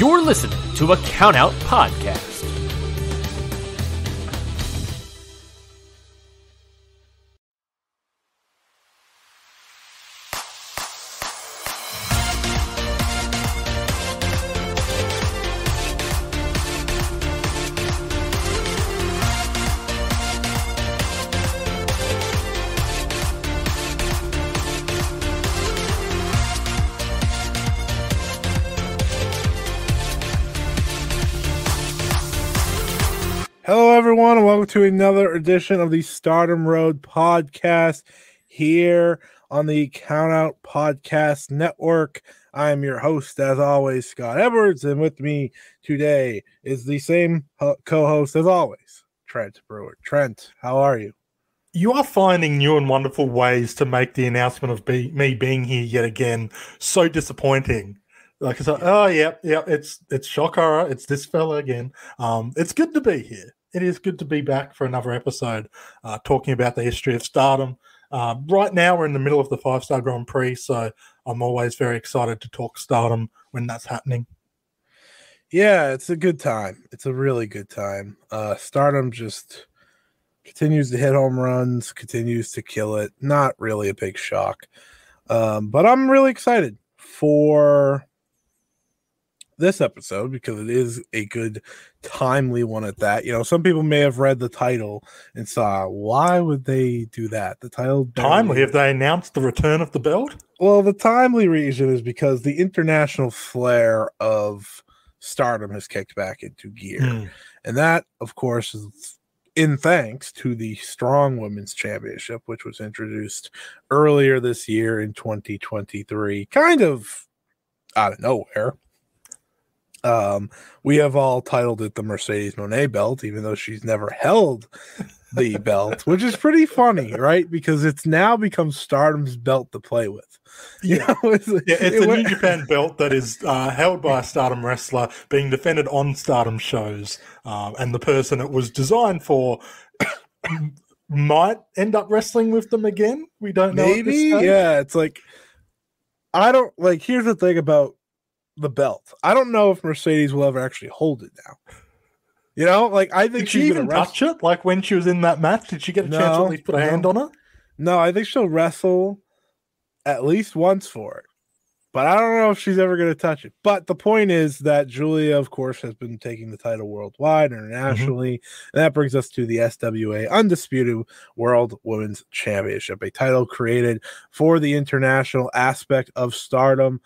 You're listening to a Countout Podcast. Hello, everyone, and welcome to another edition of the Stardom Road podcast here on the Countout Podcast Network. I am your host, as always, Scott Edwards, and with me today is the same co-host as always, Trent Brewer. Trent, how are you? You are finding new and wonderful ways to make the announcement of me being here yet again so disappointing. Like it's like, oh yeah, it's shock horror. It's this fella again. It's good to be here. It is good to be back for another episode, talking about the history of Stardom. Right now, we're in the middle of the 5-Star Grand Prix, so I'm always very excited to talk Stardom when that's happening. Yeah, it's a good time. It's a really good time. Stardom just continues to hit home runs, continues to kill it. Not really a big shock, but I'm really excited for this episode because it is a good timely one at that. You know, some people may have read the title and saw, why would they do that? The title timely, have they announced the return of the belt? Well, the timely reason is because the international flair of Stardom has kicked back into gear. And that, of course, is in thanks to the Strong Women's Championship, which was introduced earlier this year in 2023, kind of out of nowhere. We have all titled it the Mercedes Moné belt, even though she's never held the belt, which is pretty funny, right? Because it's now become Stardom's belt to play with. Yeah, it's a New Japan belt that is held by a Stardom wrestler being defended on Stardom shows, and the person it was designed for might end up wrestling with them again. We don't know. Maybe, yeah. It's like, I don't like. Here's the thing about the belt. I don't know if Mercedes will ever actually hold it now. You know, like I think did she even touch it? Like when she was in that match, did she get a chance to at least put a hand on it? No, I think she'll wrestle at least once for it. But I don't know if she's ever going to touch it. But the point is that Julia, of course, has been taking the title worldwide, internationally. And that brings us to the SWA Undisputed World Women's Championship, a title created for the international aspect of Stardom.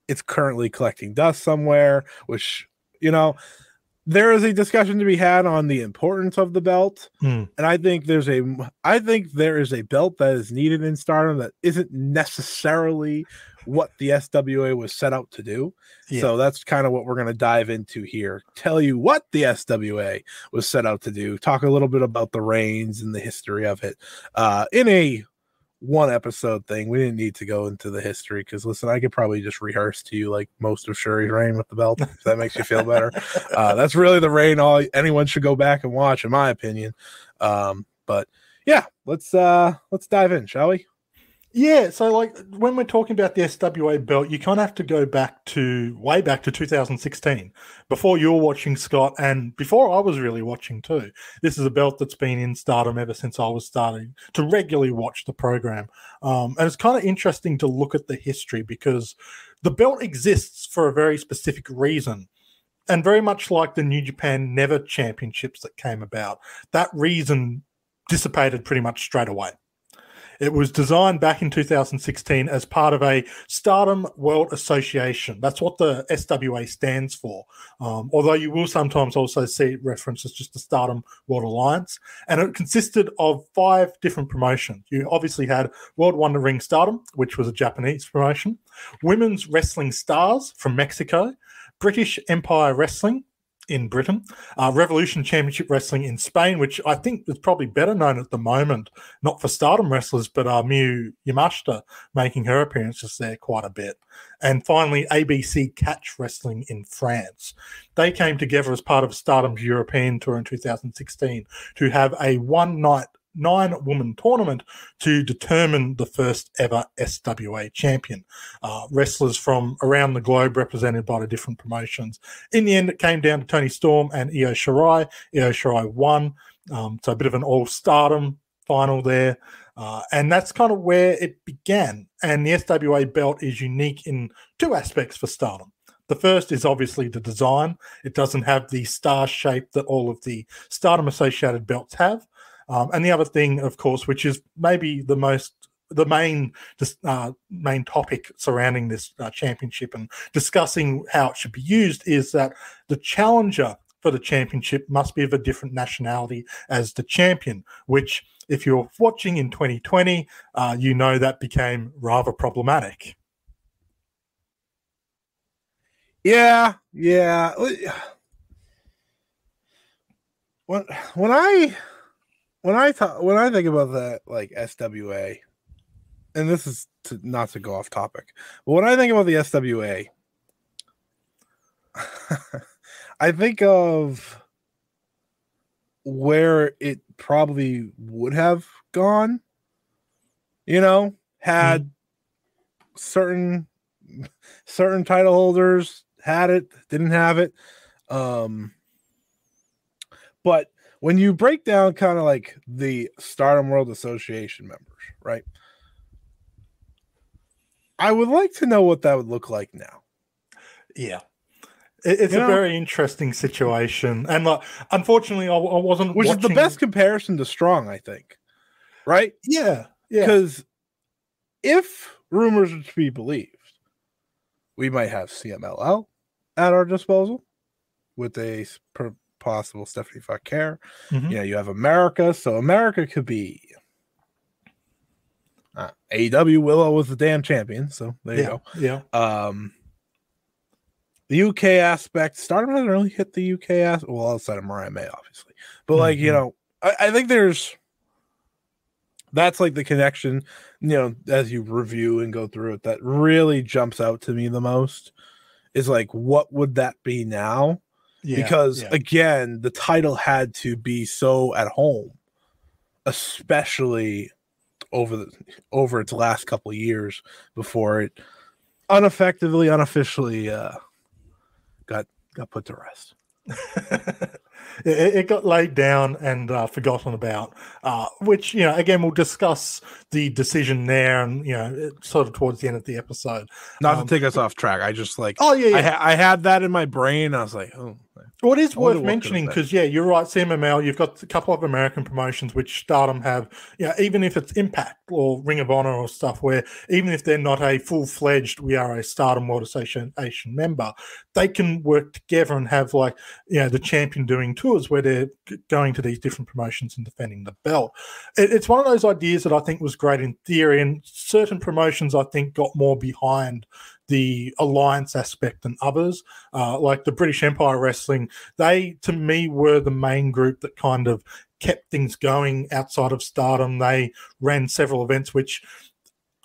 It's currently collecting dust somewhere, which, you know, there is a discussion to be had on the importance of the belt. And I think there is a belt that is needed in Stardom that isn't necessarily what the SWA was set out to do. Yeah. So that's kind of what we're going to dive into here. Tell you what the SWA was set out to do. Talk a little bit about the reigns and the history of it in a one episode thing. We didn't need to go into the history because, listen, I could probably just rehearse to you like most of Shuri's reign with the belt, if that makes you feel better. That's really the reign anyone should go back and watch, in my opinion. But yeah, let's dive in, shall we? Yeah, so like when we're talking about the SWA belt, you kind of have to go way back to 2016, before you were watching, Scott, and before I was really watching too. This is a belt that's been in Stardom ever since I was starting to regularly watch the program. And it's kind of interesting to look at the history because the belt exists for a very specific reason. And very much like the New Japan Never Championships that came about, that reason dissipated pretty much straight away. It was designed back in 2016 as part of a Stardom World Association. That's what the SWA stands for. Although you will sometimes also see it referenced as just the Stardom World Alliance. And it consisted of 5 different promotions. You obviously had World Wonder Ring Stardom, which was a Japanese promotion, Women's Wrestling Stars from Mexico, British Empire Wrestling in Britain, Revolution Championship Wrestling in Spain, which I think is probably better known at the moment, not for Stardom wrestlers, but Mayu Iwatani making her appearances there quite a bit. And finally, ABC Catch Wrestling in France. They came together as part of Stardom's European tour in 2016 to have a one-night 9-woman tournament to determine the first ever SWA champion. Wrestlers from around the globe represented by the different promotions. In the end, it came down to Toni Storm and Io Shirai. Io Shirai won, so a bit of an all-Stardom final there. And that's kind of where it began. And the SWA belt is unique in two aspects for Stardom. The first is obviously the design. It doesn't have the star shape that all of the Stardom associated belts have. And the other thing, of course, which is maybe the main topic surrounding this championship and discussing how it should be used, is that the challenger for the championship must be of a different nationality as the champion, which, if you're watching in 2020, you know that became rather problematic. Yeah. When I think about that, like SWA, and this is not to go off topic, but when I think about the SWA, I think of where it probably would have gone, had certain title holders had it, didn't have it. But when you break down kind of like the Stardom World Association members, right? I would like to know what that would look like now. Yeah. It's a very interesting situation. And unfortunately, I wasn't Which is the best comparison to Strong, I think. Right? Yeah. Because if rumors are to be believed, we might have CMLL at our disposal with a possible Stephanie Foucault. Mm-hmm. You have America. So America could be AEW. Willow was the damn champion. So there you go. Yeah. The UK aspect, Stardom hasn't really hit the UK aspect. Well, outside of Mariah May, obviously. But I think that's like the connection, as you review and go through it, that really jumps out to me the most is like, what would that be now? Because again, the title had to be so at home, especially over its last couple of years before it unofficially got put to rest. It got laid down and forgotten about, which, again, we'll discuss the decision there and, sort of towards the end of the episode. Not to take us off track. I just I had that in my brain. I was like, oh. Well, it is worth mentioning because, you're right, CMML, you've got a couple of American promotions which Stardom have, even if it's Impact or Ring of Honor or stuff, where even if they're not a full-fledged, we are a Stardom World Association member, they can work together and have, the champion doing tours where they're going to these different promotions and defending the belt. It's one of those ideas that I think was great in theory, and certain promotions I think got more behind the alliance aspect than others, like the British Empire Wrestling. They, to me, were the main group that kind of kept things going outside of Stardom. They ran several events which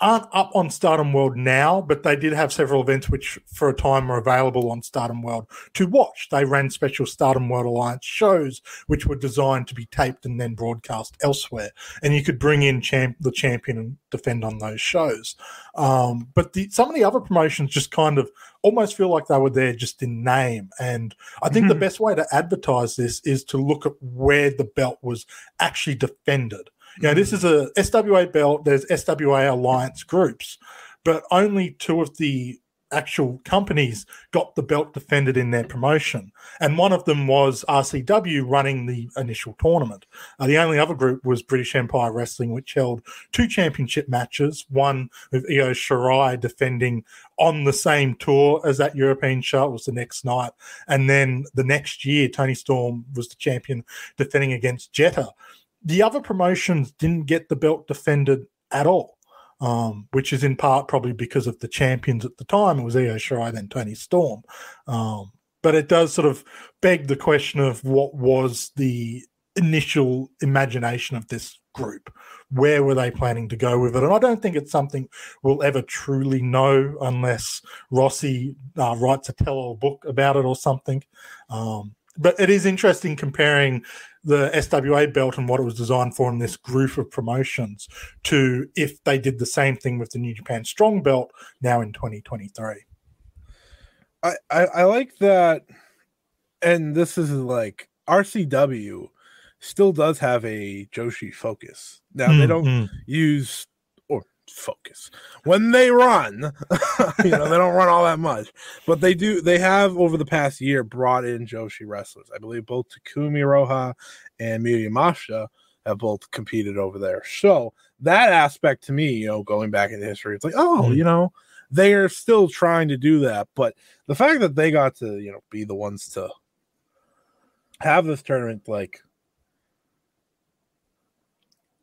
aren't up on Stardom World now, but they did have several events which for a time were available on Stardom World to watch. They ran special Stardom World Alliance shows which were designed to be taped and then broadcast elsewhere, and you could bring in the champion and defend on those shows. But some of the other promotions just kind of almost feel like they were there just in name, and I think the best way to advertise this is to look at where the belt was actually defended. This is a SWA belt. There's SWA Alliance groups, but only two of the actual companies got the belt defended in their promotion. And one of them was RCW running the initial tournament. The only other group was British Empire Wrestling, which held 2 championship matches, one with Io Shirai defending on the same tour as that European show. It was the next night. And then the next year, Toni Storm was the champion defending against Jetta. The other promotions didn't get the belt defended at all, which is in part probably because of the champions at the time. It was Io Shirai, then Toni Storm. But it does sort of beg the question of what was the initial imagination of this group? Where were they planning to go with it? And I don't think it's something we'll ever truly know unless Rossi writes a tell-all book about it or something. But it is interesting comparing the SWA belt and what it was designed for in this group of promotions to if they did the same thing with the New Japan Strong belt now in 2023. I like that, and this is like RCW still does have a Joshi focus. Now they don't use or focus when they run. They don't run all that much, but they do. They have over the past year brought in Joshi wrestlers. I believe both Takumi Iroha and Miyu Yamashita have both competed over there. So that aspect to me, going back into history, it's like, they are still trying to do that. But the fact that they got to, be the ones to have this tournament, like,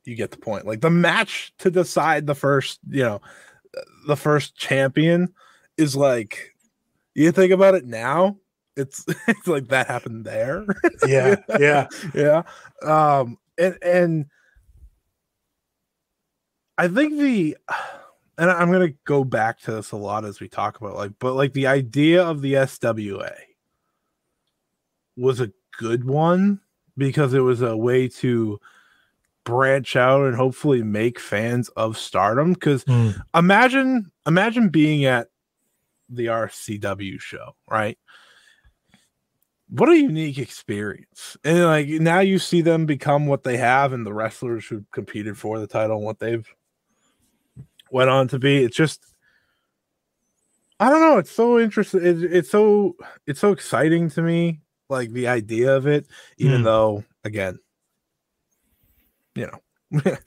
you get the point. Like, the match to decide the first champion is like, you think about it now, it's like that happened there. Yeah. And I think and I'm going to go back to this a lot as we talk about but the idea of the SWA was a good one because it was a way to branch out and hopefully make fans of Stardom. Because imagine being at the RCW show, right? What a unique experience. And like now you see them become what they have and the wrestlers who competed for the title and what they've went on to be. It's just, I don't know. It's so interesting. It's so exciting to me. Like the idea of it, even though again, But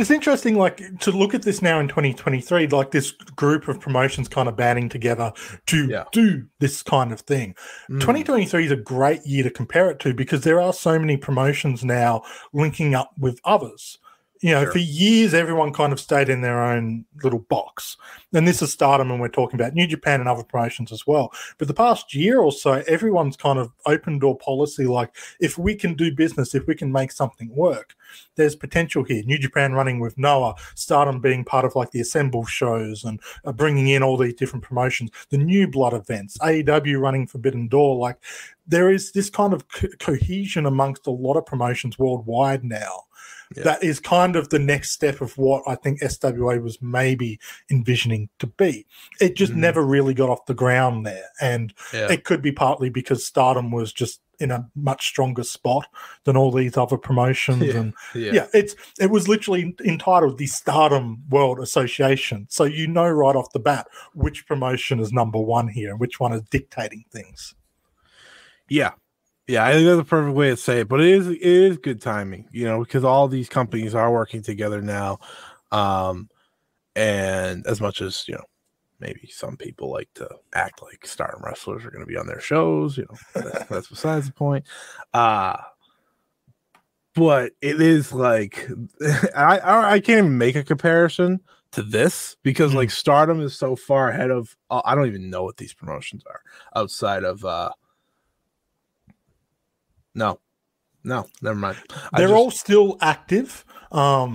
it's interesting, like, to look at this now in 2023, like this group of promotions kind of banding together to do this kind of thing. 2023 is a great year to compare it to because there are so many promotions now linking up with others. For years, everyone kind of stayed in their own little box. And this is Stardom, and we're talking about New Japan and other promotions as well. But the past year or so, everyone's kind of open door policy, like, if we can do business, if we can make something work, there's potential here. New Japan running with Noah, Stardom being part of like the Assemble shows and bringing in all these different promotions, the New Blood events, AEW running Forbidden Door. Like, there is this kind of cohesion amongst a lot of promotions worldwide now. Yeah. That is kind of the next step of what I think SWA was maybe envisioning to be. It just never really got off the ground there. And it could be partly because Stardom was just in a much stronger spot than all these other promotions. It was literally entitled the Stardom World Association. So right off the bat which promotion is number one here and which one is dictating things. Yeah. Yeah, I think that's a perfect way to say it, but it is good timing, because all these companies are working together now. And as much as, maybe some people like to act like Stardom wrestlers are going to be on their shows, that's besides the point. But it is like, I can't even make a comparison to this because like Stardom is so far ahead of, I don't even know what these promotions are outside of, No, never mind. They're all still active,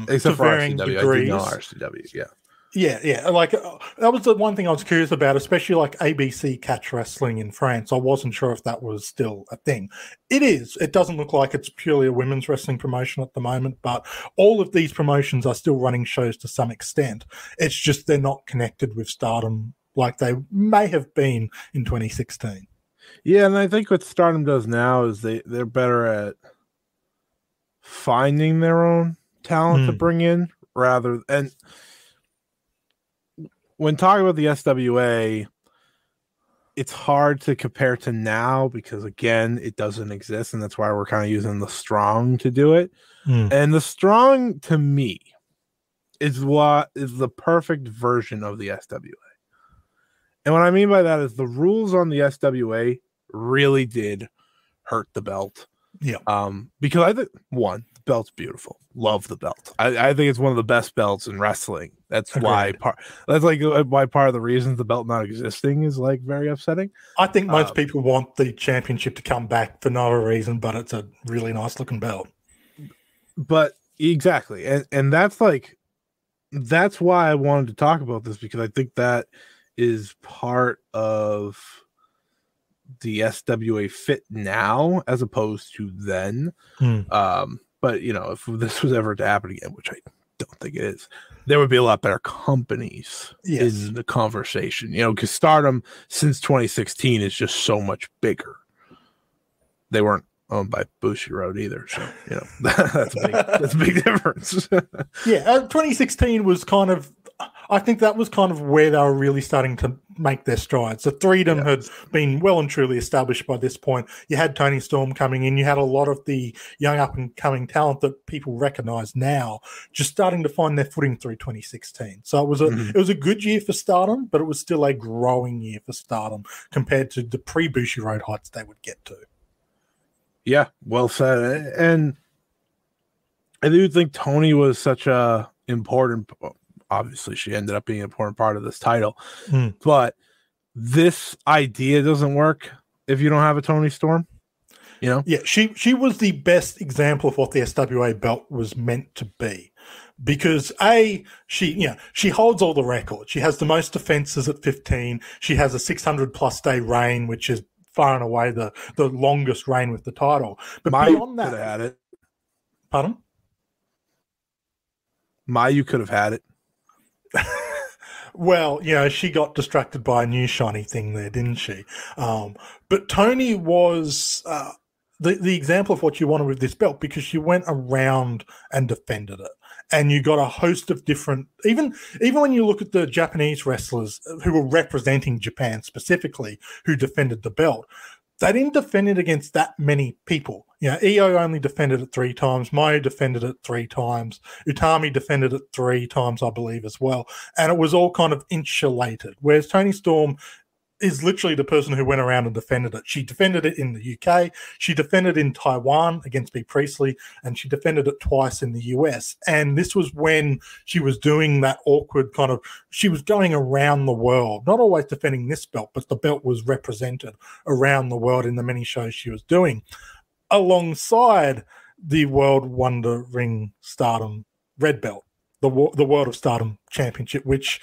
except for varying RCW. degrees. I do know RCW, Yeah. Like that was the one thing I was curious about, especially like ABC catch wrestling in France. I wasn't sure if that was still a thing. It is. It doesn't look like it's purely a women's wrestling promotion at the moment, but all of these promotions are still running shows to some extent. It's just they're not connected with Stardom like they may have been in 2016. Yeah, and I think what Stardom does now is they're better at finding their own talent to bring in and when talking about the SWA, it's hard to compare to now because again, it doesn't exist, and that's why we're kind of using the Strong to do it. And the Strong to me is what is the perfect version of the SWA. And what I mean by that is the rules on the SWA really did hurt the belt. Yeah. Because I think the belt's beautiful. Love the belt. I think it's one of the best belts in wrestling. That's why part of the reasons the belt not existing is like very upsetting. I think most people want the championship to come back for no reason, but it's a really nice looking belt. But exactly. And that's why I wanted to talk about this, because I think that is part of the SWA fit now as opposed to then. But if this was ever to happen again, which I don't think it is, there would be a lot better companies in the conversation. Because Stardom since 2016 is just so much bigger. They weren't owned by Bushiroad either, so that's a big difference. 2016 was kind of, I think that was kind of where they were really starting to make their strides. The Freedom had been well and truly established by this point. You had Tony Storm coming in. You had a lot of the young up-and-coming talent that people recognize now just starting to find their footing through 2016. So it was a good year for Stardom, but it was still a growing year for Stardom compared to the pre-Bushiroad heights they would get to. Yeah, well said. And I do think Tony was such a important, obviously she ended up being an important part of this title, but this idea doesn't work if you don't have a Tony Storm. Yeah, she was the best example of what the SWA belt was meant to be, because she holds all the records. She has the most defenses at 15. She has a 600+ day reign, which is far and away the longest reign with the title. But beyond that, could have had it. Pardon? Mayu could have had it. Well, she got distracted by a new shiny thing there, didn't she? But Tony was the example of what you wanted with this belt, because she went around and defended it. And you got a host of different, even when you look at the Japanese wrestlers who were representing Japan specifically, who defended the belt, they didn't defend it against that many people. Io only defended it 3 times. Mayu defended it 3 times. Utami defended it 3 times, I believe, as well. And it was all kind of insulated. Whereas Toni Storm is literally the person who went around and defended it. She defended it in the UK. She defended it in Taiwan against B. Priestley, and she defended it twice in the US. And this was when she was doing that awkward kind of, she was going around the world, not always defending this belt, but the belt was represented around the world in the many shows she was doing, alongside the World Wonder Ring Stardom Red Belt, the World of Stardom Championship, which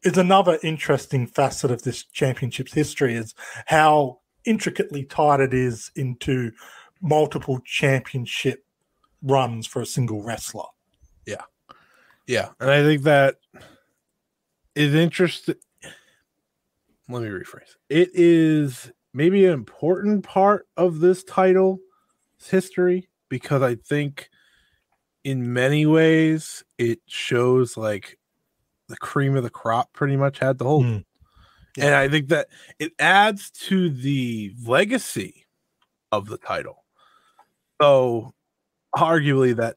is another interesting facet of this championship's history, is how intricately tied it is into multiple championship runs for a single wrestler. Yeah. And I think that is interesting. Let me rephrase. It is maybe an important part of this title's history, because I think in many ways it shows like the cream of the crop pretty much had the hold. And I think that it adds to the legacy of the title. So arguably that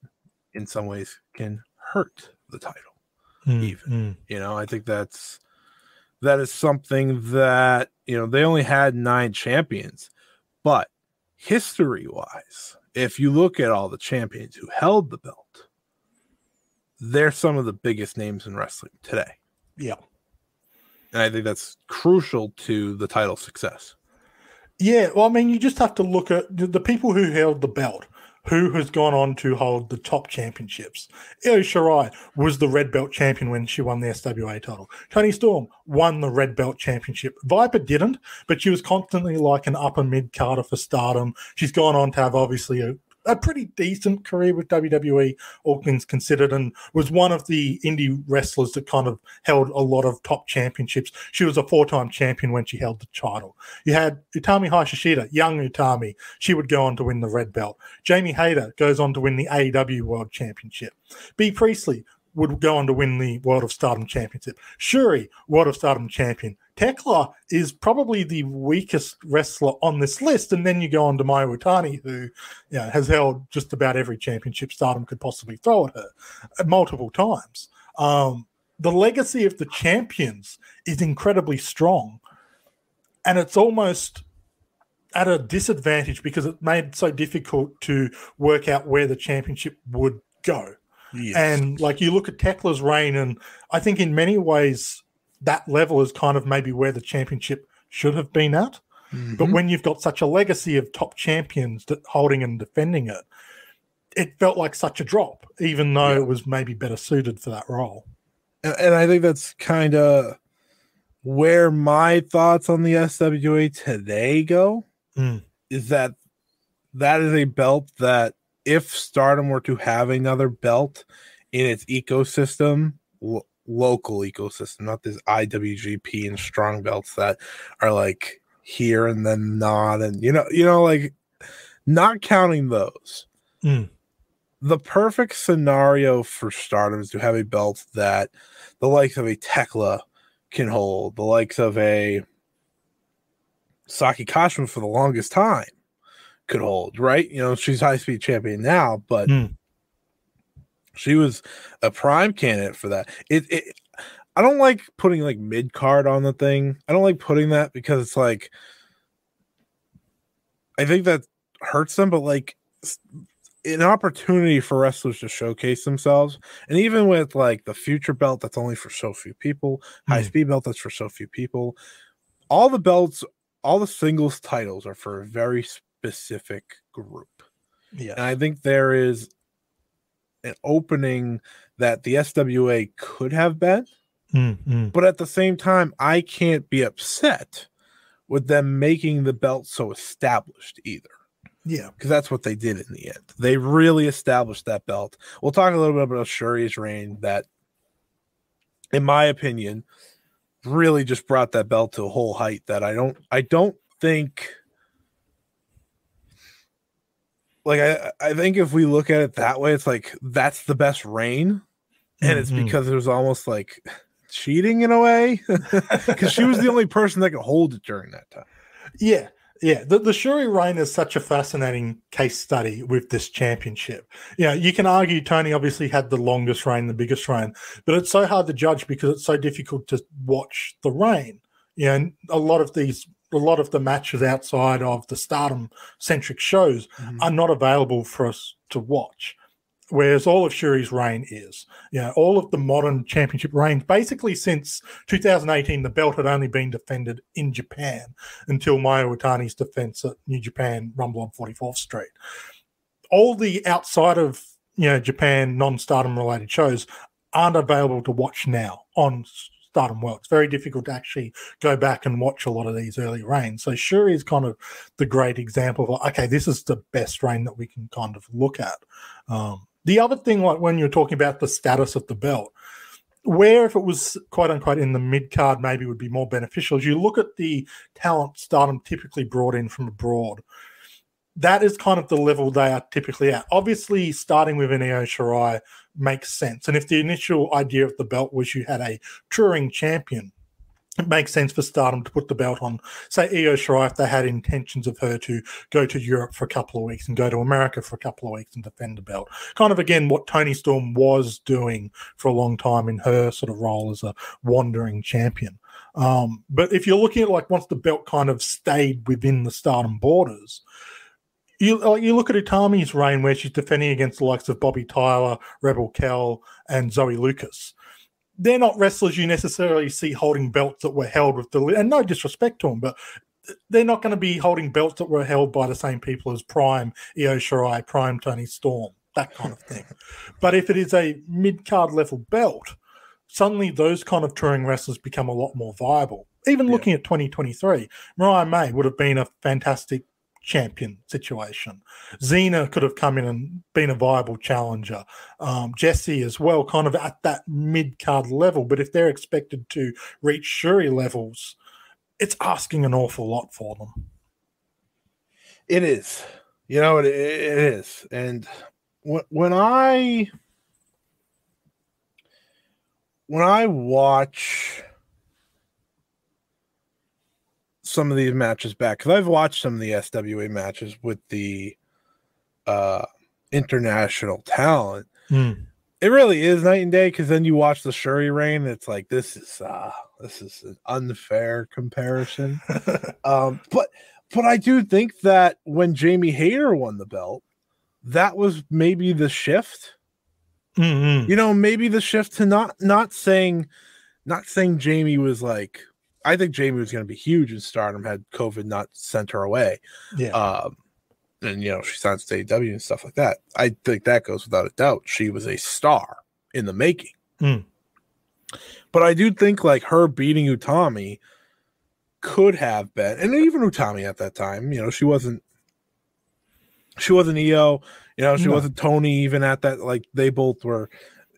in some ways can hurt the title even. I think that is something that, they only had 9 champions, but history wise, if you look at all the champions who held the belt, they're some of the biggest names in wrestling today. Yeah. And I think that's crucial to the title success. Yeah. Well, I mean, you just have to look at the people who held the belt, who has gone on to hold the top championships. Io Shirai was the red belt champion when she won the SWA title. Toni Storm won the red belt championship. Viper didn't, but she was constantly like an upper mid-carder for Stardom. She's gone on to have obviously a pretty decent career with WWE, all things considered, and was one of the indie wrestlers that kind of held a lot of top championships. She was a 4-time champion when she held the title. You had Utami Hayashishita, young Utami. She would go on to win the red belt. Jamie Hayter goes on to win the AEW World Championship. B. Priestley would go on to win the World of Stardom Championship. Shuri, World of Stardom Champion. Tekla is probably the weakest wrestler on this list, and then you go on to Mayu Iwatani, who has held just about every championship Stardom could possibly throw at her multiple times. The legacy of the champions is incredibly strong, and it's almost at a disadvantage because it made it so difficult to work out where the championship would go. Yes. And like you look at Tekla's reign, and I think in many ways that level is kind of maybe where the championship should have been at. But when you've got such a legacy of top champions that holding and defending it, it felt like such a drop, even though it was maybe better suited for that role. And I think that's kind of where my thoughts on the SWA today go is that is a belt that if Stardom were to have another belt in its ecosystem, local ecosystem, not this IWGP and strong belts that are like here and then not, and you know, like not counting those. The perfect scenario for Stardom is to have a belt that the likes of a Tekla can hold, the likes of a Saki Kashima for the longest time could hold, right? You know, she's high speed champion now, but she was a prime candidate for that. I don't like putting like mid card on the thing. I don't like putting that because it's like, I think that hurts them, but like an opportunity for wrestlers to showcase themselves. And even with like the future belt that's only for so few people, high speed belt that's for so few people, all the belts, all the singles titles are for a very specific group. Yeah. And I think there is an opening that the SWA could have been, but at the same time, I can't be upset with them making the belt so established either. Yeah, because that's what they did in the end. They really established that belt. We'll talk a little bit about Shuri's reign that, in my opinion, really just brought that belt to a whole height that I don't think, like, I think if we look at it that way, it's like that's the best reign, and it's because it was almost like cheating in a way, because she was the only person that could hold it during that time. Yeah. Yeah, the Shuri reign is such a fascinating case study with this championship. You know, you can argue Tony obviously had the longest reign, the biggest reign, but it's so hard to judge because it's so difficult to watch the reign. You know, and a lot of the matches outside of the Stardom-centric shows are not available for us to watch. Whereas all of Shuri's reign is. You know, all of the modern championship reigns, basically since 2018, the belt had only been defended in Japan until Mayu Iwatani's defense at New Japan Rumble on 44th Street. All the outside of, you know, Japan non-Stardom related shows aren't available to watch now on Stardom World. It's very difficult to actually go back and watch a lot of these early reigns. So Shuri is kind of the great example of, okay, this is the best reign that we can kind of look at. The other thing, like when you're talking about the status of the belt, where if it was quote unquote in the mid card, maybe would be more beneficial, is you look at the talent Stardom typically brought in from abroad. That is kind of the level they are typically at. Obviously, starting with an Io Shirai makes sense. And if the initial idea of the belt was you had a touring champion, it makes sense for Stardom to put the belt on, say, Io Shirai, if they had intentions of her to go to Europe for a couple of weeks and go to America for a couple of weeks and defend the belt. Kind of, again, what Toni Storm was doing for a long time in her sort of role as a wandering champion. But if you're looking at, like, once the belt kind of stayed within the Stardom borders, you look at Utami's reign where she's defending against the likes of Bobby Tyler, Rebel Kell, and Zoe Lucas. They're not wrestlers you necessarily see holding belts that were held with and no disrespect to them, but they're not going to be holding belts that were held by the same people as Prime Io Shirai, Prime Toni Storm, that kind of thing. But if it is a mid-card level belt, suddenly those kind of touring wrestlers become a lot more viable. Even looking at 2023, Mariah May would have been a fantastic champion situation. Xena could have come in and been a viable challenger. Jessie as well, kind of at that mid-card level. But if they're expected to reach Shuri levels, it's asking an awful lot for them. It is. You know, it is. And when I watch some of these matches back, because I've watched some of the SWA matches with the international talent, it really is night and day, because then you watch the Shuri reign, it's like this is an unfair comparison. But I do think that when Jamie Hayter won the belt, that was maybe the shift. You know, maybe the shift to not saying Jamie was like, I think Jamie was going to be huge in Stardom had COVID not sent her away. Yeah. And, you know, she signed to AEW and stuff like that. I think that goes without a doubt. She was a star in the making. But I do think like her beating Utami could have been, and even Utami at that time, she wasn't Io, she wasn't Tony even at that, like they both were.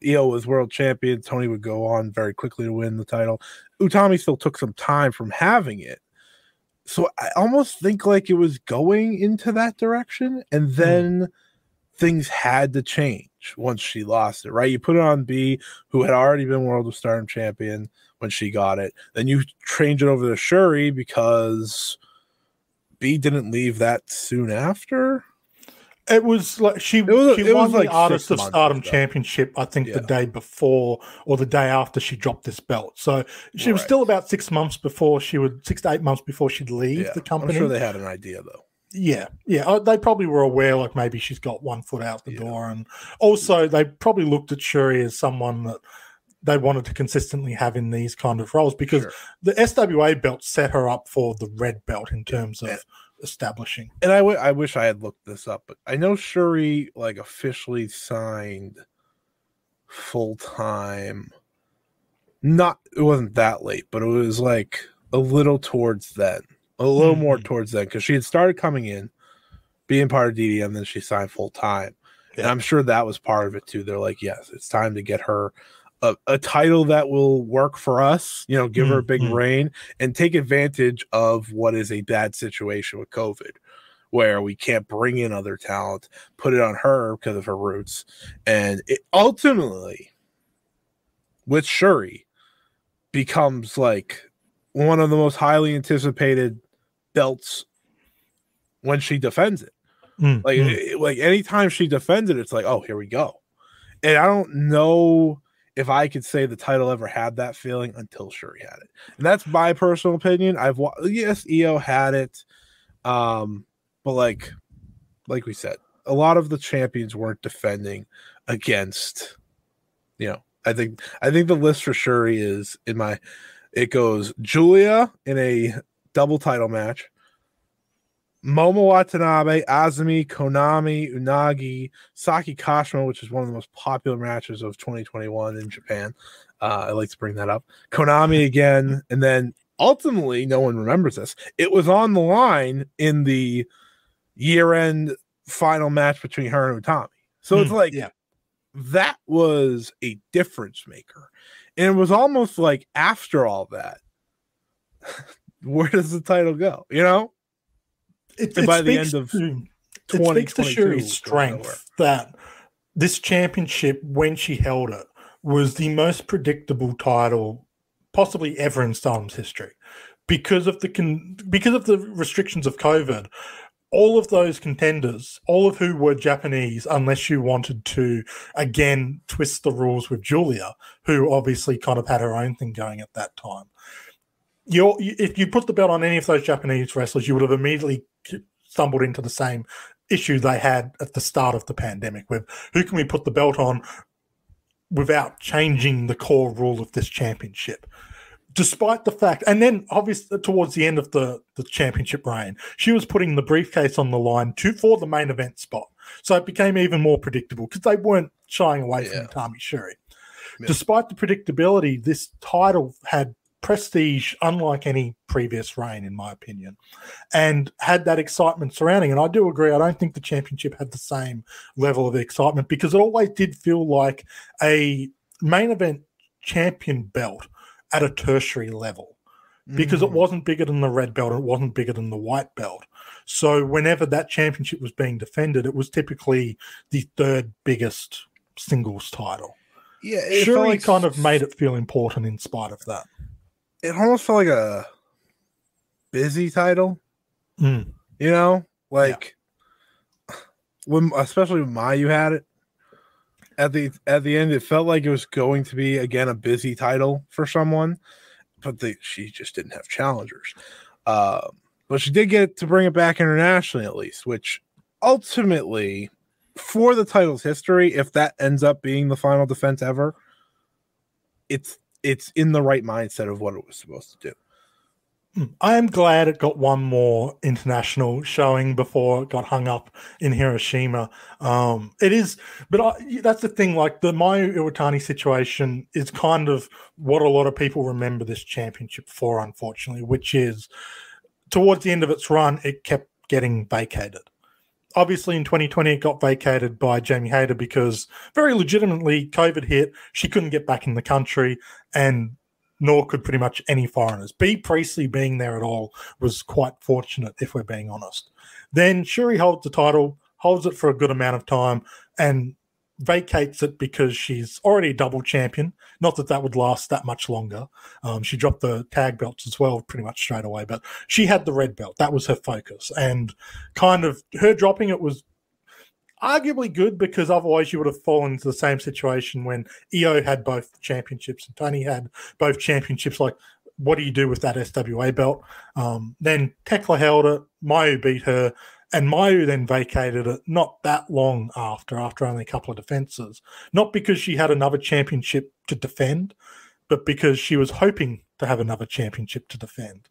Io was world champion. Tony would go on very quickly to win the title. Utami still took some time from having it. So I almost think like it was going into that direction, and then things had to change once she lost it, right? You put it on B, who had already been World of Stardom champion when she got it. Then you change it over to Shuri because B didn't leave that soon after. It was like she won the Artist of Stardom Championship, I think, the day before or the day after she dropped this belt. So she was still about 6 months before 6 to 8 months before she'd leave the company. I'm sure they had an idea, though. Yeah. They probably were aware, like maybe she's got 1 foot out the door. And also they probably looked at Shuri as someone that they wanted to consistently have in these kind of roles because the SWA belt set her up for the red belt in terms of establishing. And I wish I had looked this up, but I know Shuri like officially signed full-time. It wasn't that late, but it was like a little towards then. A little more towards then, because she had started coming in, being part of DDM, and then she signed full-time. And I'm sure that was part of it too. They're like, yes, it's time to get her a title that will work for us, give her a big reign and take advantage of what is a bad situation with COVID, where we can't bring in other talent, put it on her because of her roots. And it ultimately, with Shuri, becomes like one of the most highly anticipated belts when she defends it. Like anytime she defends it, it's like, oh, here we go. And I don't know if I could say the title ever had that feeling until Shuri had it. And that's my personal opinion. Yes, Io had it. But like we said, a lot of the champions weren't defending against, I think the list for Shuri is it goes Julia in a double title match, Momo Watanabe, Azumi, Konami, Unagi, Saki Kashima, which is one of the most popular matches of 2021 in Japan. I like to bring that up. Konami again, and then ultimately, no one remembers this. It was on the line in the year-end final match between her and Utami. So it's like, that was a difference maker. And it was almost like after all that, where does the title go? By the end of 2022, it speaks to Shuri's strength that this championship, when she held it, was the most predictable title possibly ever in Stardom's history. Because of the restrictions of COVID, all of those contenders, all of who were Japanese, unless you wanted to, again, twist the rules with Julia, who obviously kind of had her own thing going at that time. If you put the belt on any of those Japanese wrestlers, you would have immediately stumbled into the same issue they had at the start of the pandemic with who can we put the belt on without changing the core rule of this championship. Despite the fact, and then obviously towards the end of the championship reign, she was putting the briefcase on the line for the main event spot. So it became even more predictable because they weren't shying away from Utami Shuri. Yeah. Despite the predictability, this title had prestige unlike any previous reign, in my opinion, and had that excitement surrounding. And I do agree, I don't think the championship had the same level of excitement because it always did feel like a main event champion belt at a tertiary level because it wasn't bigger than the red belt and it wasn't bigger than the white belt. So whenever that championship was being defended, it was typically the third biggest singles title. Yeah, Shuri kind of made it feel important in spite of that. It almost felt like a busy title, when especially when Mayu had it at the end, it felt like it was going to be again a busy title for someone, but she just didn't have challengers. But she did get to bring it back internationally at least, which ultimately, for the title's history, if that ends up being the final defense ever, it's in the right mindset of what it was supposed to do. I am glad it got one more international showing before it got hung up in Hiroshima. It is, but that's the thing. Like the Mayu Iwatani situation is kind of what a lot of people remember this championship for, unfortunately, which is towards the end of its run, it kept getting vacated. Obviously, in 2020, it got vacated by Jamie Hayter because very legitimately COVID hit. She couldn't get back in the country, and nor could pretty much any foreigners. B. Priestley being there at all was quite fortunate, if we're being honest. Then Shuri holds the title, holds it for a good amount of time, and vacates it because she's already a double champion. Not that that would last that much longer. She dropped the tag belts as well pretty much straight away, but she had the red belt. That was her focus. And kind of her dropping it was arguably good because otherwise you would have fallen into the same situation when Io had both championships and Tony had both championships. Like, what do you do with that SWA belt? Then Tekla held it, Mayu beat her, and Mayu then vacated it not that long after only a couple of defenses. Not because she had another championship to defend, but because she was hoping to have another championship to defend.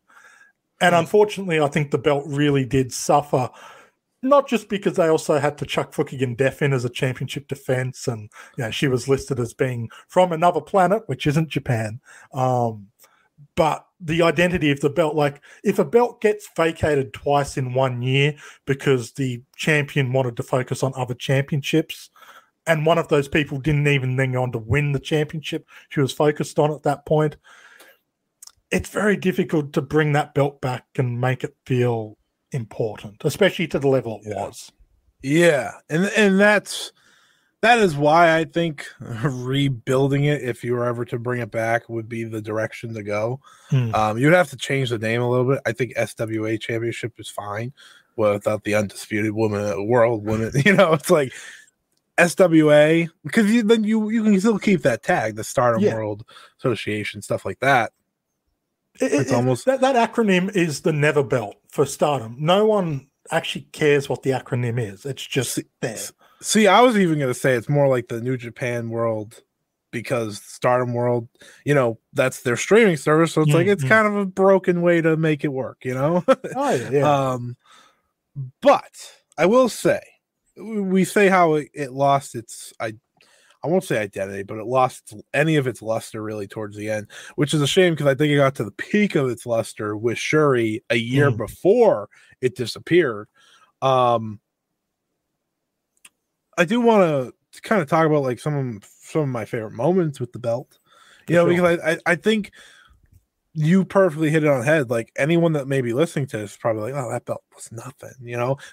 And unfortunately, I think the belt really did suffer. Not just because they also had to chuck Fukigen Def in as a championship defense, and she was listed as being from another planet, which isn't Japan. But the identity of the belt, like if a belt gets vacated twice in 1 year because the champion wanted to focus on other championships, and one of those people didn't even then go on to win the championship she was focused on at that point, it's very difficult to bring that belt back and make it feel important, especially to the level it was. Yeah, and that is why I think rebuilding it, if you were ever to bring it back, would be the direction to go. You'd have to change the name a little bit. I think SWA Championship is fine without the Undisputed World Women. It's like SWA, because then you can still keep that tag, the Stardom World Association, stuff like that. It's almost that acronym is the never belt for Stardom. No one actually cares what the acronym is. It's just there. See, I was even going to say it's more like the New Japan World, because Stardom World, that's their streaming service. So it's like it's kind of a broken way to make it work, But I will say, we say how it lost its I won't say identity, but it lost any of its luster really towards the end, which is a shame because I think it got to the peak of its luster with Shuri a year before it disappeared. I do want to kind of talk about like some of my favorite moments with the belt, because I think you perfectly hit it on the head. Like anyone that may be listening to this is probably like, oh, that belt was nothing,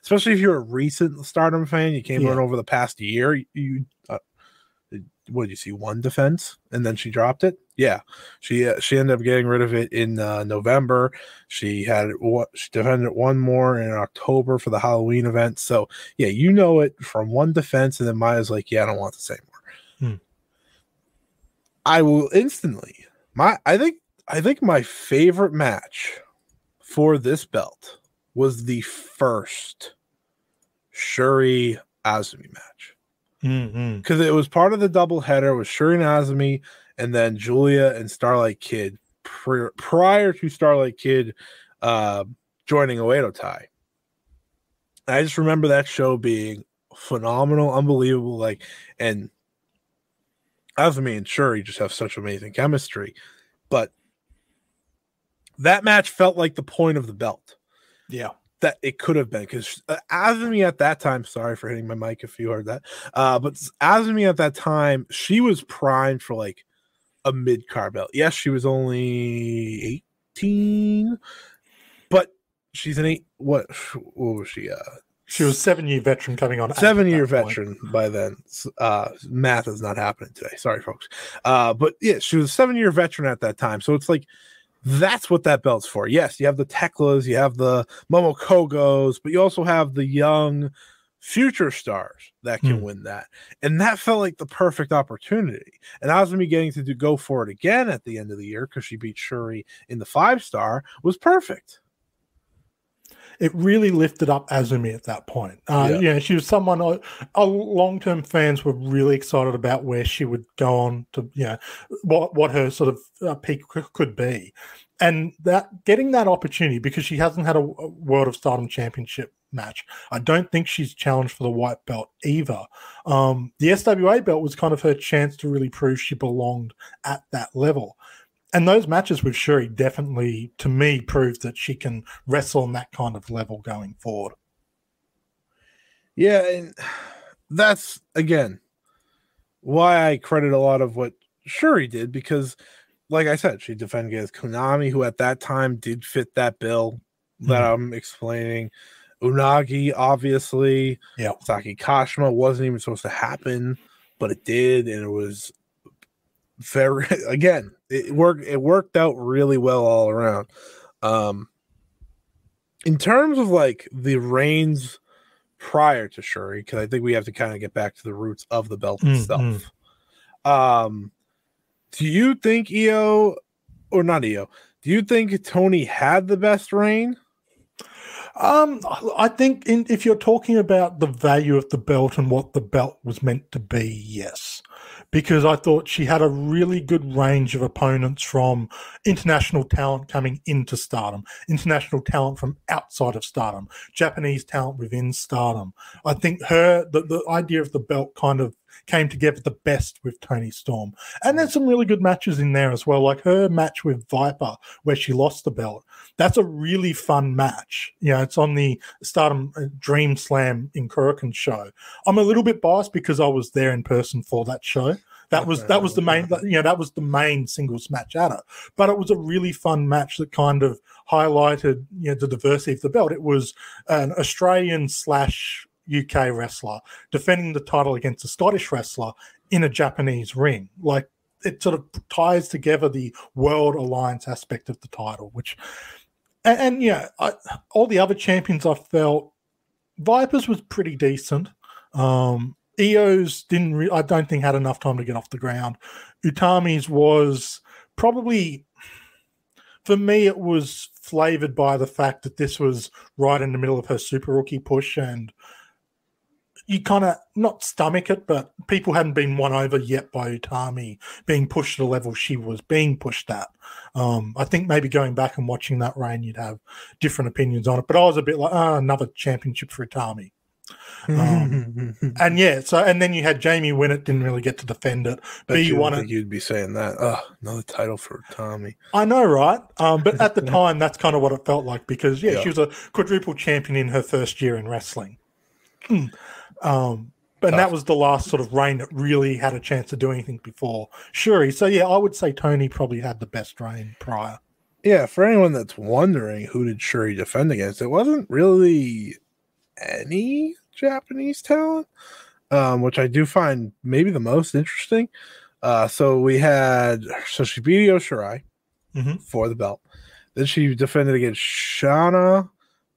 especially if you're a recent Stardom fan, you came on over the past year, what did you see? One defense, and then she dropped it. Yeah, she ended up getting rid of it in November. She defended one more in October for the Halloween event. So yeah, it from one defense, and then Maya's like, yeah, I don't want to say more. I will instantly. I think my favorite match for this belt was the first Shuri Azumi match. Because it was part of the double header with Shuri and Azumi, and then Julia and Starlight Kid prior to Starlight Kid joining Oedo Tai. I just remember that show being phenomenal, unbelievable. And Azumi and Shuri just have such amazing chemistry. But that match felt like the point of the belt. Yeah. That it could have been, because Azumi at that time, sorry for hitting my mic if you heard that, but Azumi at that time, she was primed for like a mid-card belt. Yes, she was only 18, but she's an what was she? She was 7-year veteran coming on. 7-year veteran by then. Math is not happening today. Sorry, folks. But yeah, she was a 7-year veteran at that time. So it's like, that's what that belt's for. Yes, you have the Teklas, you have the Momokogos, but you also have the young future stars that can win that. And that felt like the perfect opportunity. And Azumi getting to go for it again at the end of the year because she beat Shuri in the 5-star was perfect. It really lifted up Azumi at that point. She was someone long-term fans were really excited about where she would go on to, what her sort of peak could be. And that getting that opportunity, because she hasn't had a World of Stardom Championship match, I don't think she's challenged for the white belt either. The SWA belt was kind of her chance to really prove she belonged at that level. And those matches with Shuri definitely, to me, proved that she can wrestle on that kind of level going forward. Yeah, and that's, again, why I credit a lot of what Shuri did, because, like I said, she defended against Konami, who at that time did fit that bill that I'm explaining. Unagi, obviously. Yeah. Saki Kashima wasn't even supposed to happen, but it did, and it was very, again, it worked out really well all around. In terms of like the reigns prior to Shuri, because I think we have to kind of get back to the roots of the belt itself. Do you think Io, or not Io, do you think Tony had the best reign? I think if you're talking about the value of the belt and what the belt was meant to be, yes. Because I thought she had a really good range of opponents, from international talent coming into Stardom, international talent from outside of Stardom, Japanese talent within Stardom. I think the idea of the belt kind of came together the best with Toni Storm. And there's some really good matches in there as well, like her match with Viper, where she lost the belt. That's a really fun match. You know, it's on the Stardom Dream Slam in Kurikan show. I'm a little bit biased because I was there in person for that show. That was the main singles match at it. But it was a really fun match that kind of highlighted, you know, the diversity of the belt. It was an Australian / UK wrestler defending the title against a Scottish wrestler in a Japanese ring. Like, it sort of ties together the World Alliance aspect of the title, which, and yeah, all the other champions, I felt Viper's was pretty decent. Io's I don't think had enough time to get off the ground. Utami's was probably, for me, it was flavored by the fact that this was right in the middle of her Super Rookie push, and you kind of not stomach it, but people hadn't been won over yet by Utami being pushed to the level she was being pushed at. I think maybe going back and watching that reign, you'd have different opinions on it. But I was a bit like, another championship for Utami. And yeah, and then you had Jamie win it, didn't really get to defend it. But you won it. You'd be saying that, another title for Tommy. I know, right? But at the time, that's kind of what it felt like, because she was a quadruple champion in her first year in wrestling. But that was the last sort of reign that really had a chance to do anything before Shuri. So yeah, I would say Tony probably had the best reign prior. Yeah, for anyone that's wondering who did Shuri defend against, it wasn't really any Japanese talent, which I do find maybe the most interesting. So she beat Io Shirai for the belt. Then she defended against Shana,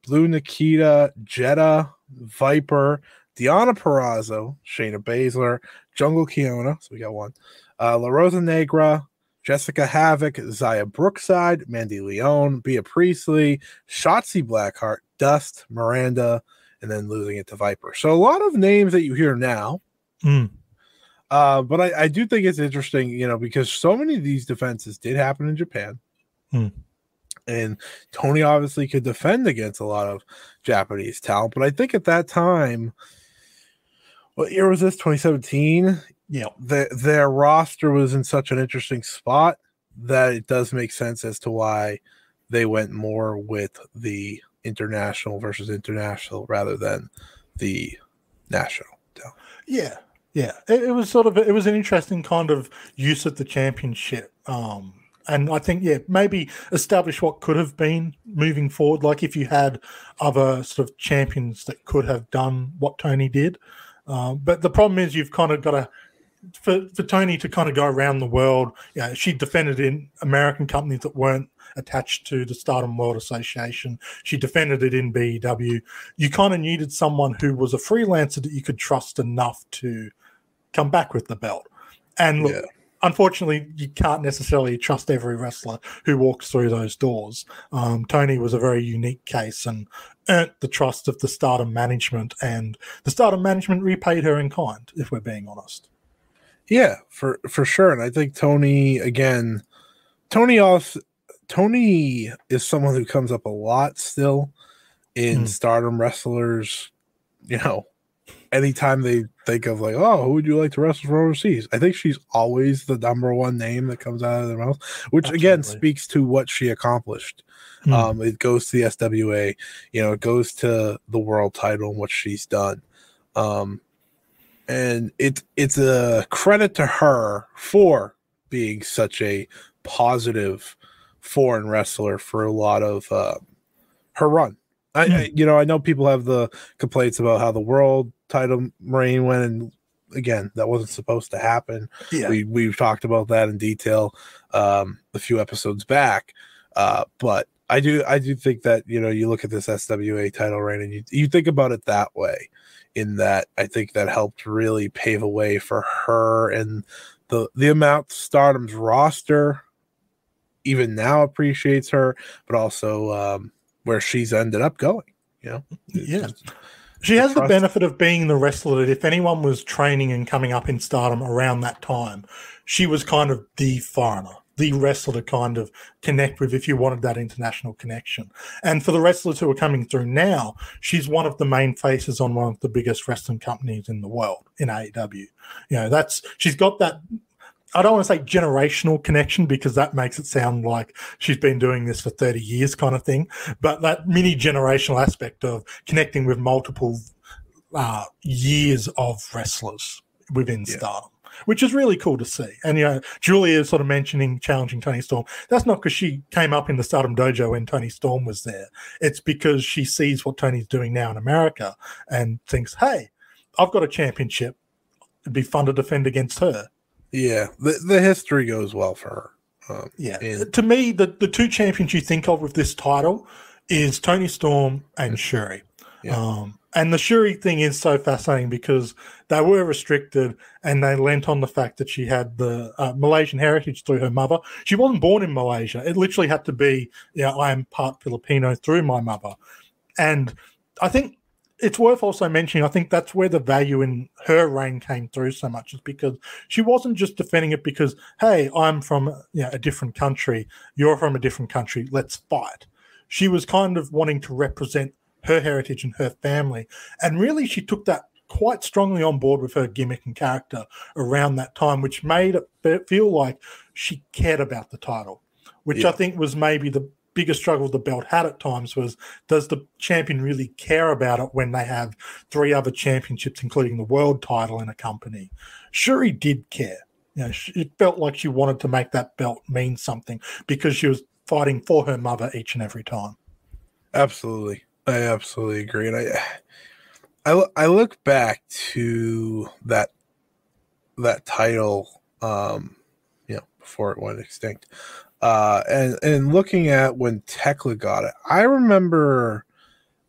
Blue Nikita, Jetta, Viper, Deonna Purrazzo, Shayna Baszler, Jungle Kiona, so we got one, La Rosa Negra, Jessica Havoc, Zaya Brookside, Mandy Leon, Bea Priestley, Shotzi Blackheart, Dust, Miranda, and then losing it to Viper. So a lot of names that you hear now. But I do think it's interesting, you know, because so many of these defenses did happen in Japan. And Tony obviously could defend against a lot of Japanese talent. But I think at that time, what year was this? 2017? Yeah. Their roster was in such an interesting spot that it does make sense as to why they went more with the international versus international rather than the national talent. Yeah. Yeah. It was it was an interesting kind of use of the championship. And I think, maybe establish what could have been moving forward. Like if you had other sort of champions that could have done what Tony did. But the problem is you've kind of got to, for Tony to kind of go around the world, she defended in American companies that weren't attached to the Stardom World Association. She defended it in BEW. You kind of needed someone who was a freelancer that you could trust enough to come back with the belt. And look, unfortunately, you can't necessarily trust every wrestler who walks through those doors. Tony was a very unique case and earned the trust of the Stardom management, and the Stardom management repaid her in kind, if we're being honest. Yeah, for sure. And I think Tony Tony is someone who comes up a lot still in Stardom wrestlers. You know, anytime they think of like, oh, who would you like to wrestle from overseas? I think she's always the number one name that comes out of their mouth, which again speaks to what she accomplished. It goes to the SWA, you know, it goes to the world title and what she's done. And it's a credit to her for being such a positive foreign wrestler for a lot of her run. I know people have the complaints about how the world title reign went, and again, that wasn't supposed to happen. Yeah. We've talked about that in detail a few episodes back, but I do think that, you know, you look at this SWA title reign and you think about it that way, in that I think that helped really pave a way for her, and the amount Stardom's roster even now appreciates her, but also where she's ended up going, you know? She has the benefit of being the wrestler that if anyone was training and coming up in Stardom around that time, she was kind of the foreigner, the wrestler to kind of connect with if you wanted that international connection. And for the wrestlers who are coming through now, she's one of the main faces on one of the biggest wrestling companies in the world, in AEW. You know, she's got that, I don't want to say generational connection, because that makes it sound like she's been doing this for 30 years kind of thing, but that mini generational aspect of connecting with multiple years of wrestlers within Stardom, which is really cool to see. And, you know, Julia is sort of mentioning challenging Toni Storm. That's not because she came up in the Stardom dojo when Toni Storm was there. It's because she sees what Tony's doing now in America and thinks, hey, I've got a championship. It'd be fun to defend against her. Yeah, the history goes well for her. To me, the two champions you think of with this title is Toni Storm and Shuri. Yeah. And the Shuri thing is so fascinating because they were restricted and they lent on the fact that she had the Malaysian heritage through her mother. She wasn't born in Malaysia. It literally had to be, you know, I am part Filipino through my mother. And I think it's worth also mentioning, I think that's where the value in her reign came through so much, is because she wasn't just defending it because, hey, I'm from a different country, you're from a different country, let's fight. She was kind of wanting to represent her heritage and her family. And really, she took that quite strongly on board with her gimmick and character around that time, which made it feel like she cared about the title, which I think was maybe the biggest struggle the belt had at times, was, does the champion really care about it when they have 3 other championships, including the world title in a company? Shuri did care. You know, it felt like she wanted to make that belt mean something because she was fighting for her mother each and every time. Absolutely. I absolutely agree. And I look back to that title, before it went extinct. And looking at when Tekla got it, I remember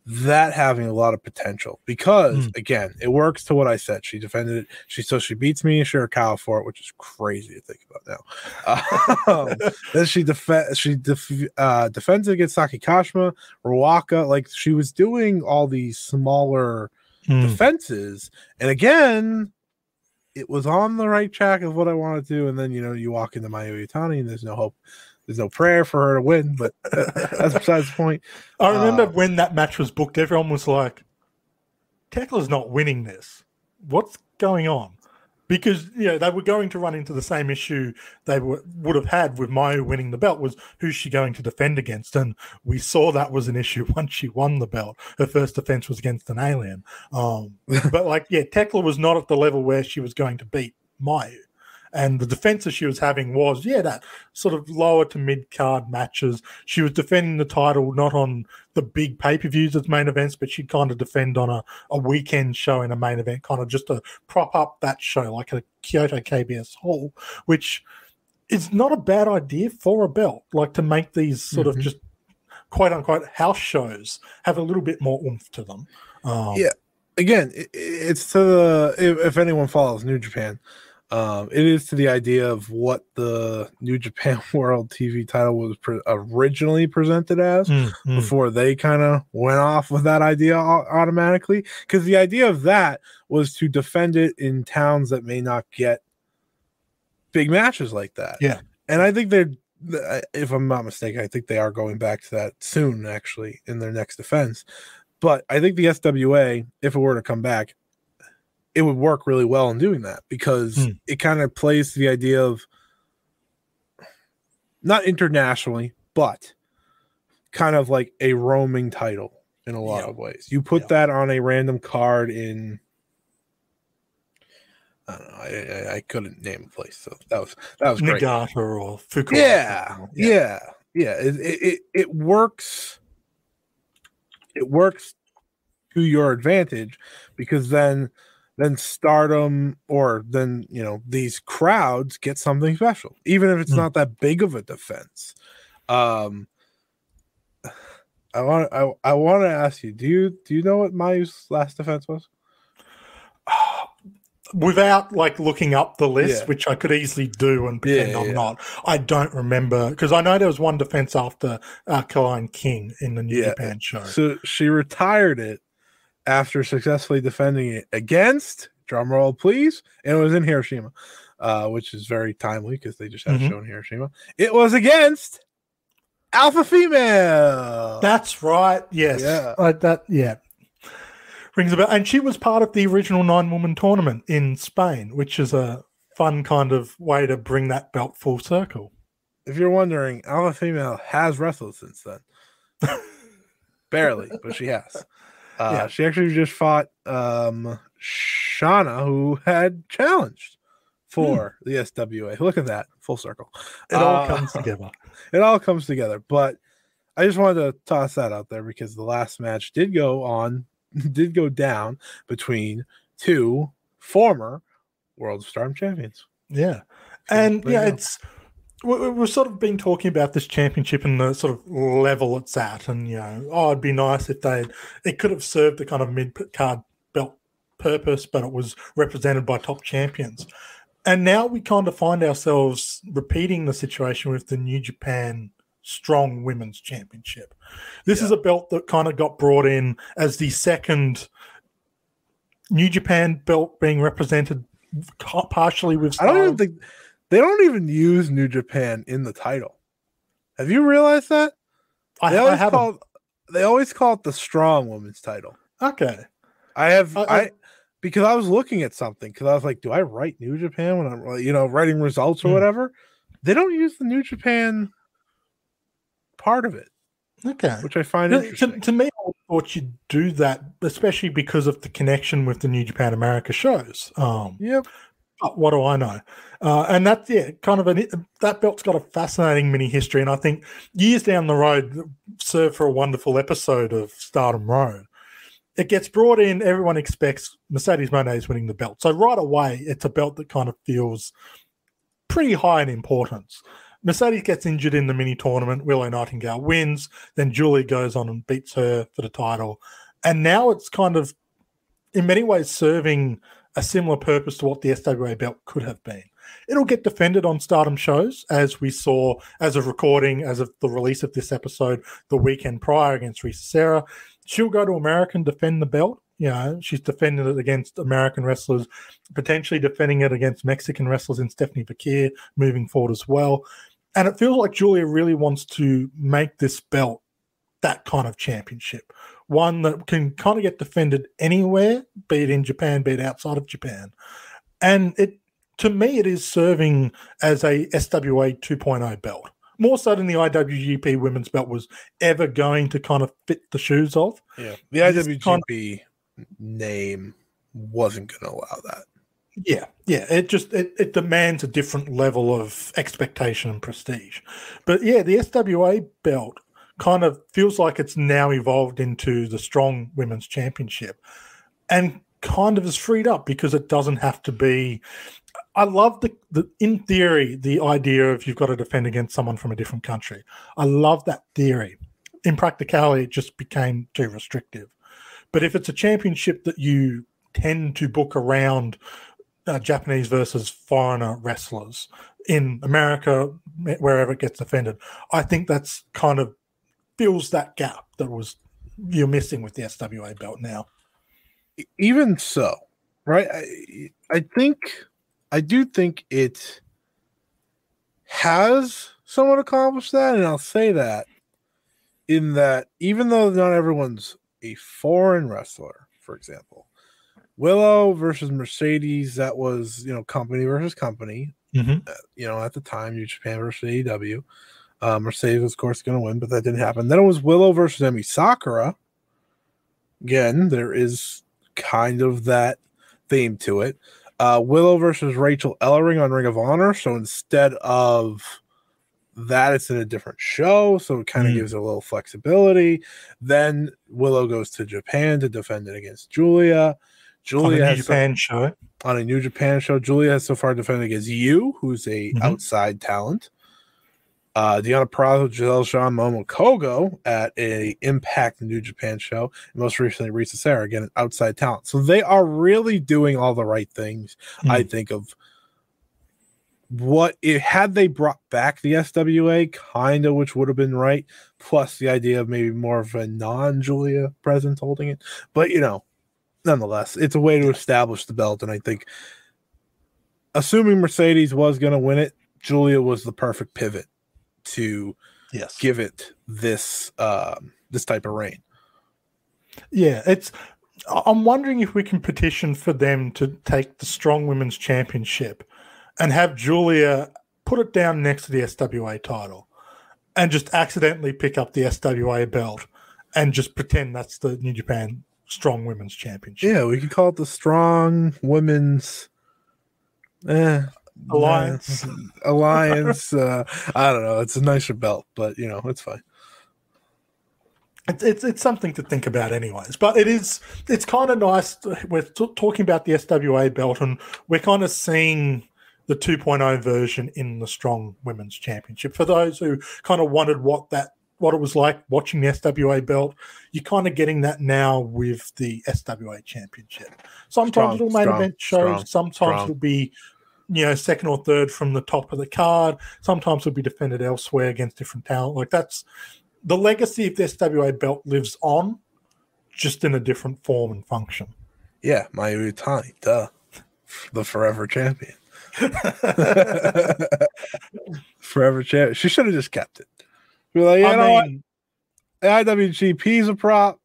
that having a lot of potential because, again, it works to what I said. She defended it. She beats me and Shirakawa for it, which is crazy to think about now. Then she defends it against Saki Kashima, Ruaka. Like, she was doing all these smaller defenses. And again, it was on the right track of what I wanted to do. And then, you know, you walk into Mayu Iwatani and there's no hope. There's no prayer for her to win, but that's besides the point. I remember when that match was booked, everyone was like, Tekla's not winning this. What's going on? Because, you know, they were going to run into the same issue they would have had with Mayu winning the belt, was who's she going to defend against? And we saw that was an issue once she won the belt. Her first defense was against an alien. But, Tekla was not at the level where she was going to beat Mayu. And the defenses she was having was, that sort of lower to mid-card matches. She was defending the title not on the big pay-per-views as main events, but she'd kind of defend on a weekend show in a main event, kind of just to prop up that show, like a Kyoto KBS Hall, which is not a bad idea for a belt, like to make these sort of just quote-unquote house shows have a little bit more oomph to them. Again, it's to if anyone follows New Japan, it is to the idea of what the New Japan World TV title was originally presented as before they kind of went off with that idea automatically. Because the idea of that was to defend it in towns that may not get big matches like that. Yeah. And I think if I'm not mistaken, I think they are going back to that soon, actually, in their next defense. But I think the SWA, if it were to come back, it would work really well in doing that, because it kind of plays the idea of not internationally, but kind of like a roaming title in a lot of ways. You put that on a random card in, I don't know, I couldn't name a place, so that was great. Niigata or Fukuoka. Yeah. It works. It works to your advantage, because then Stardom, or then, you know, these crowds get something special, even if it's not that big of a defense. I want to ask you, do you know what Mayu's last defense was? Without like looking up the list, which I could easily do and pretend I'm not, I don't remember, because I know there was one defense after Kaline King in the New Japan show. So she retired it after successfully defending it against, drumroll please, and it was in Hiroshima, which is very timely because they just had a show in Hiroshima. It was against Alpha Female. That's right. Yes. Rings a bell. And she was part of the original 9-woman tournament in Spain, which is a fun kind of way to bring that belt full circle. If you're wondering, Alpha Female has wrestled since then. Barely, but she has. She actually just fought Shauna, who had challenged for the SWA. Look at that, full circle. It all comes together. It all comes together. But I just wanted to toss that out there, because the last match did go down between two former World of Stardom champions. Yeah, and it's we've sort of been talking about this championship and the sort of level it's at, and it'd be nice if it could have served the kind of mid-card belt purpose, but it was represented by top champions. And now we kind of find ourselves repeating the situation with the New Japan Strong Women's Championship. This is a belt that kind of got brought in as the second New Japan belt being represented partially with Stardom. I don't even think they don't even use New Japan in the title. Have you realized that? They always call it the Strong Women's title. Okay. Because I was looking at something, because I was like, do I write New Japan when I'm writing results or whatever? They don't use the New Japan part of it. Okay. Which I find interesting. To me, I thought you'd do that, especially because of the connection with the New Japan America shows. But what do I know? And that's, that belt's got a fascinating mini history, and I think years down the road serve for a wonderful episode of Stardom Road. It gets brought in, everyone expects Mercedes Moné winning the belt. So right away, it's a belt that kind of feels pretty high in importance. Mercedes gets injured in the mini tournament. Willow Nightingale wins. Then Julie goes on and beats her for the title. And now it's kind of, in many ways, serving a similar purpose to what the SWA belt could have been. It'll get defended on Stardom shows, as we saw as of recording, as of the release of this episode, the weekend prior against Risa Sera. She'll go to America and defend the belt. She's defended it against American wrestlers, potentially defending it against Mexican wrestlers in Stephanie Bakir moving forward as well. And it feels like Julia really wants to make this belt that kind of championship, one that can kind of get defended anywhere, be it in Japan, be it outside of Japan. And to me, it is serving as a SWA 2.0 belt, more so than the IWGP women's belt was ever going to kind of fit the shoes of. Yeah, the IWGP name wasn't going to allow that. Yeah. It demands a different level of expectation and prestige. But the SWA belt kind of feels like it's now evolved into the Strong Women's Championship, and kind of is freed up because it doesn't have to be. I love the in theory, the idea of you've got to defend against someone from a different country. I love that theory. In practicality, it just became too restrictive. But if it's a championship that you tend to book around Japanese versus foreigner wrestlers in America, wherever it gets defended, I think that's kind of fills that gap that you're missing with the SWA belt now. Even so, right? I do think it has somewhat accomplished that, and I'll say that in that even though not everyone's a foreign wrestler, for example, Willow versus Mercedes, that was, company versus company. At the time, New Japan versus AEW. Mercedes was, of course, going to win, but that didn't happen. Then it was Willow versus Emi Sakura. Again, there is kind of that theme to it. Willow versus Rachel Ellering on Ring of Honor. So instead of that, it's in a different show. So it kind of gives it a little flexibility. Then Willow goes to Japan to defend it against Julia. On a New Japan show. On a New Japan show. Julia has so far defended against Yu, who's a outside talent. Deonna Purrazzo, Giselle Shaw, Momo Kogo at a Impact New Japan show. And most recently, Risa Sera, again, an outside talent. So they are really doing all the right things, I think, of had they brought back the SWA, kind of, which would have been right, plus the idea of maybe more of a non-Julia presence holding it. But, nonetheless, it's a way to establish the belt. And I think, assuming Mercedes was going to win it, Julia was the perfect pivot to give it this type of reign. Yeah, I'm wondering if we can petition for them to take the Strong Women's Championship and have Julia put it down next to the SWA title and just accidentally pick up the SWA belt and just pretend that's the New Japan Strong Women's Championship. Yeah, we could call it the Strong Women's Alliance. Alliance. I don't know. It's a nicer belt, but it's fine. It's something to think about anyways. But it's kind of nice. We're talking about the SWA belt, and we're kind of seeing the 2.0 version in the Strong Women's Championship. For those who kind of wondered what it was like watching the SWA belt, you're kind of getting that now with the SWA Championship. Sometimes it'll main event shows. Sometimes it'll be second or third from the top of the card. Sometimes it'll be defended elsewhere against different talent. Like, that's the legacy of the SWA belt lives on, just in a different form and function. Yeah, Mayu Iwatani, the forever champion. Forever champion. She should have just kept it. Be like, IWGP is a prop.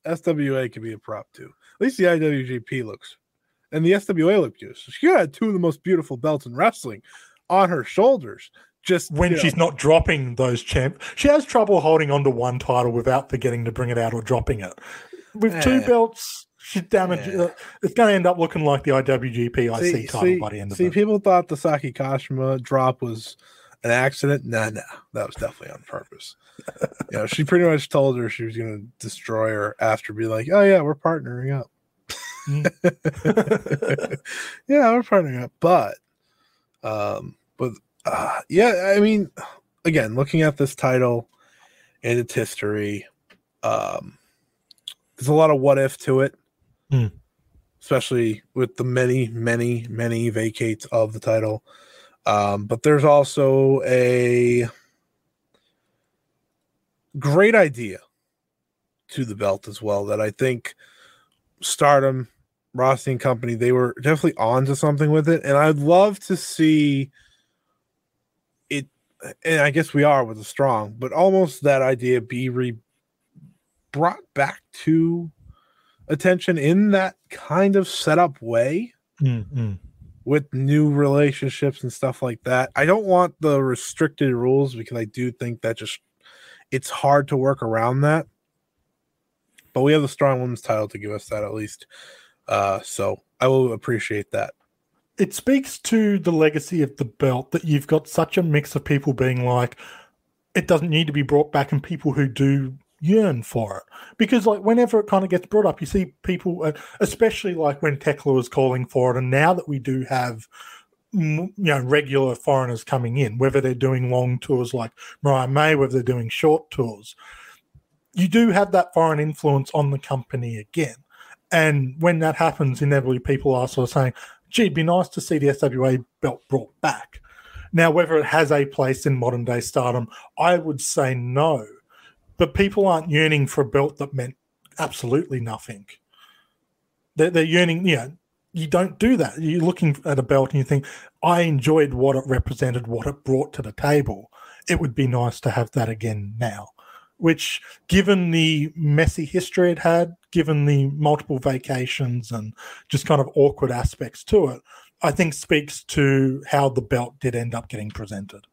SWA can be a prop too. At least the IWGP looks. And the SWA looked good. So she had two of the most beautiful belts in wrestling on her shoulders. Just when she's not dropping those she has trouble holding on to one title without forgetting to bring it out or dropping it. With two belts, she's damaged. It's going to end up looking like the IWGP IC title by the end of it. People thought the Saki Kashima drop was an accident. No, that was definitely on purpose. She pretty much told her she was going to destroy her after being like, "Oh yeah, we're partnering up." Yeah, we're partnering up, but I mean, again, looking at this title and its history, there's a lot of what if to it, especially with the many, many, many vacates of the title. But there's also a great idea to the belt as well that I think Stardom, Rossi and company, they were definitely onto something with it. And I'd love to see it, and I guess we are with the Strong, but almost that idea be brought back to attention in that kind of setup way with new relationships and stuff like that. I don't want the restricted rules because I do think that it's hard to work around that. But we have the Strong Women's title to give us that at least. So I will appreciate that. It speaks to the legacy of the belt that you've got such a mix of people being like, it doesn't need to be brought back, and people who do yearn for it. Because like whenever it kind of gets brought up, you see people, especially like when Tekla was calling for it, and now that we do have regular foreigners coming in, whether they're doing long tours like Mariah May, whether they're doing short tours, you do have that foreign influence on the company again. And when that happens, inevitably people are sort of saying, gee, it'd be nice to see the SWA belt brought back. Now, whether it has a place in modern day Stardom, I would say no. But people aren't yearning for a belt that meant absolutely nothing. They're yearning, you don't do that. You're looking at a belt and you think, I enjoyed what it represented, what it brought to the table. it would be nice to have that again now. Which, given the messy history it had, given the multiple vacations and just kind of awkward aspects to it, I think speaks to how the belt did end up getting presented.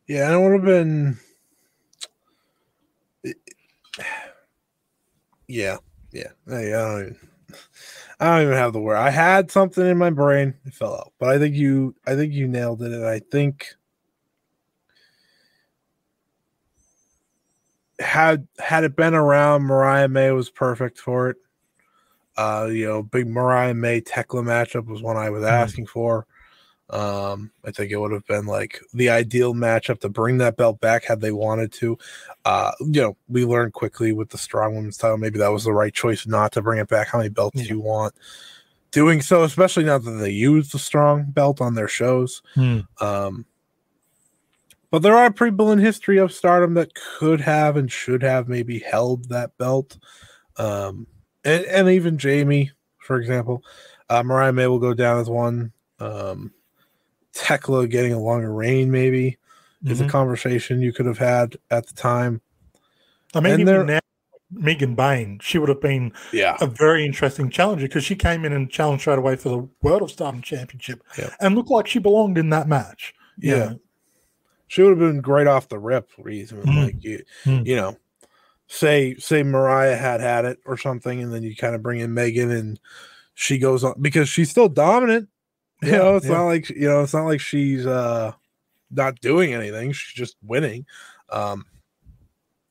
Yeah, it would have been. Yeah. I don't even have the word. I had something in my brain, it fell out. But I think you nailed it, and I think had it been around, Mariah May was perfect for it. Big Mariah May Tekla matchup was one I was asking for. I think it would have been like the ideal matchup to bring that belt back had they wanted to. We learned quickly with the strong women's title, maybe that was the right choice not to bring it back. How many belts do you want? Doing so, especially now that they use the strong belt on their shows. But there are people in history of Stardom that could have and should have maybe held that belt. And even Jamie, for example. Mariah May will go down as one. Tekla getting a longer reign maybe is a conversation you could have had at the time. I mean, even now, Megan Bain, she would have been a very interesting challenger because she came in and challenged straight away for the World of Stardom Championship and looked like she belonged in that match. Yeah. She would have been great off the rip. Say Mariah had it or something, and then you kind of bring in Megan and she goes on because she's still dominant. It's not like it's not like she's not doing anything. She's just winning. And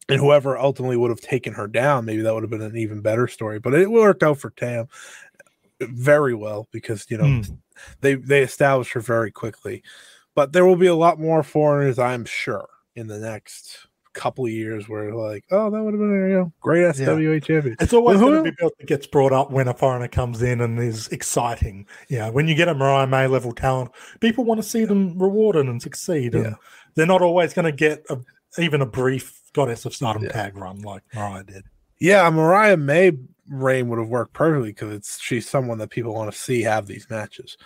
whoever ultimately would have taken her down, maybe that would have been an even better story. But it worked out for Tam very well because they established her very quickly. But there will be a lot more foreigners, I'm sure, in the next couple of years where like, oh, that would have been a great SWA champion. It's always going to be built that gets brought up when a foreigner comes in and is exciting. When you get a Mariah May level talent, people want to see them rewarded and succeed. And they're not always going to get even a brief Goddess of Stardom tag run like Mariah did. Yeah, Mariah May reign would have worked perfectly because she's someone that people want to see have these matches.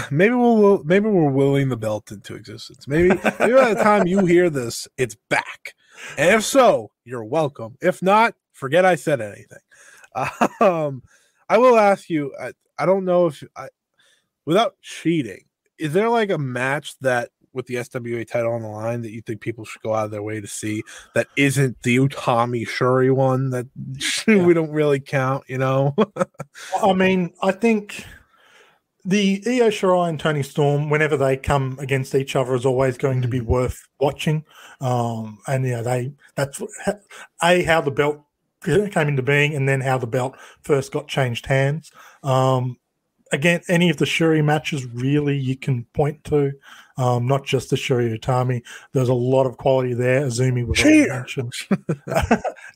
Maybe we're willing the belt into existence. Maybe by the time you hear this, it's back. And if so, you're welcome. If not, forget I said anything. I will ask you, I don't know if without cheating, is there like a match that with the SWA title on the line that you think people should go out of their way to see that isn't the Utami Shuri one that we don't really count, I mean, I think the Io Shirai and Toni Storm, whenever they come against each other, is always going to be worth watching. That's how the belt came into being, and then how the belt first got changed hands. Again, any of the Shuri matches really you can point to, not just the Shuri Utami. There's a lot of quality there. Azumi was already mentioned,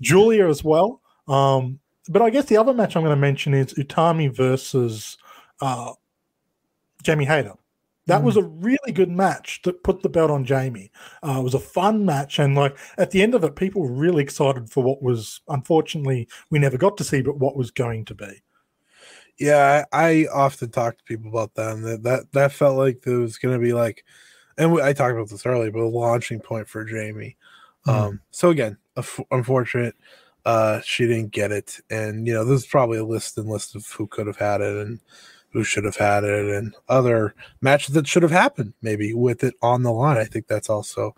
Julia as well. But I guess the other match I'm going to mention is Utami versus Jamie Hayter. That was a really good match that put the belt on Jamie. It was a fun match, and like at the end of it, people were really excited for what was, unfortunately, we never got to see, but what was going to be. Yeah, I often talk to people about that, and that felt like there was going to be like, and I talked about this earlier, but a launching point for Jamie. So again, unfortunate she didn't get it, and there's probably a list of who could have had it and who should have had it, and other matches that should have happened maybe with it on the line. I think that's also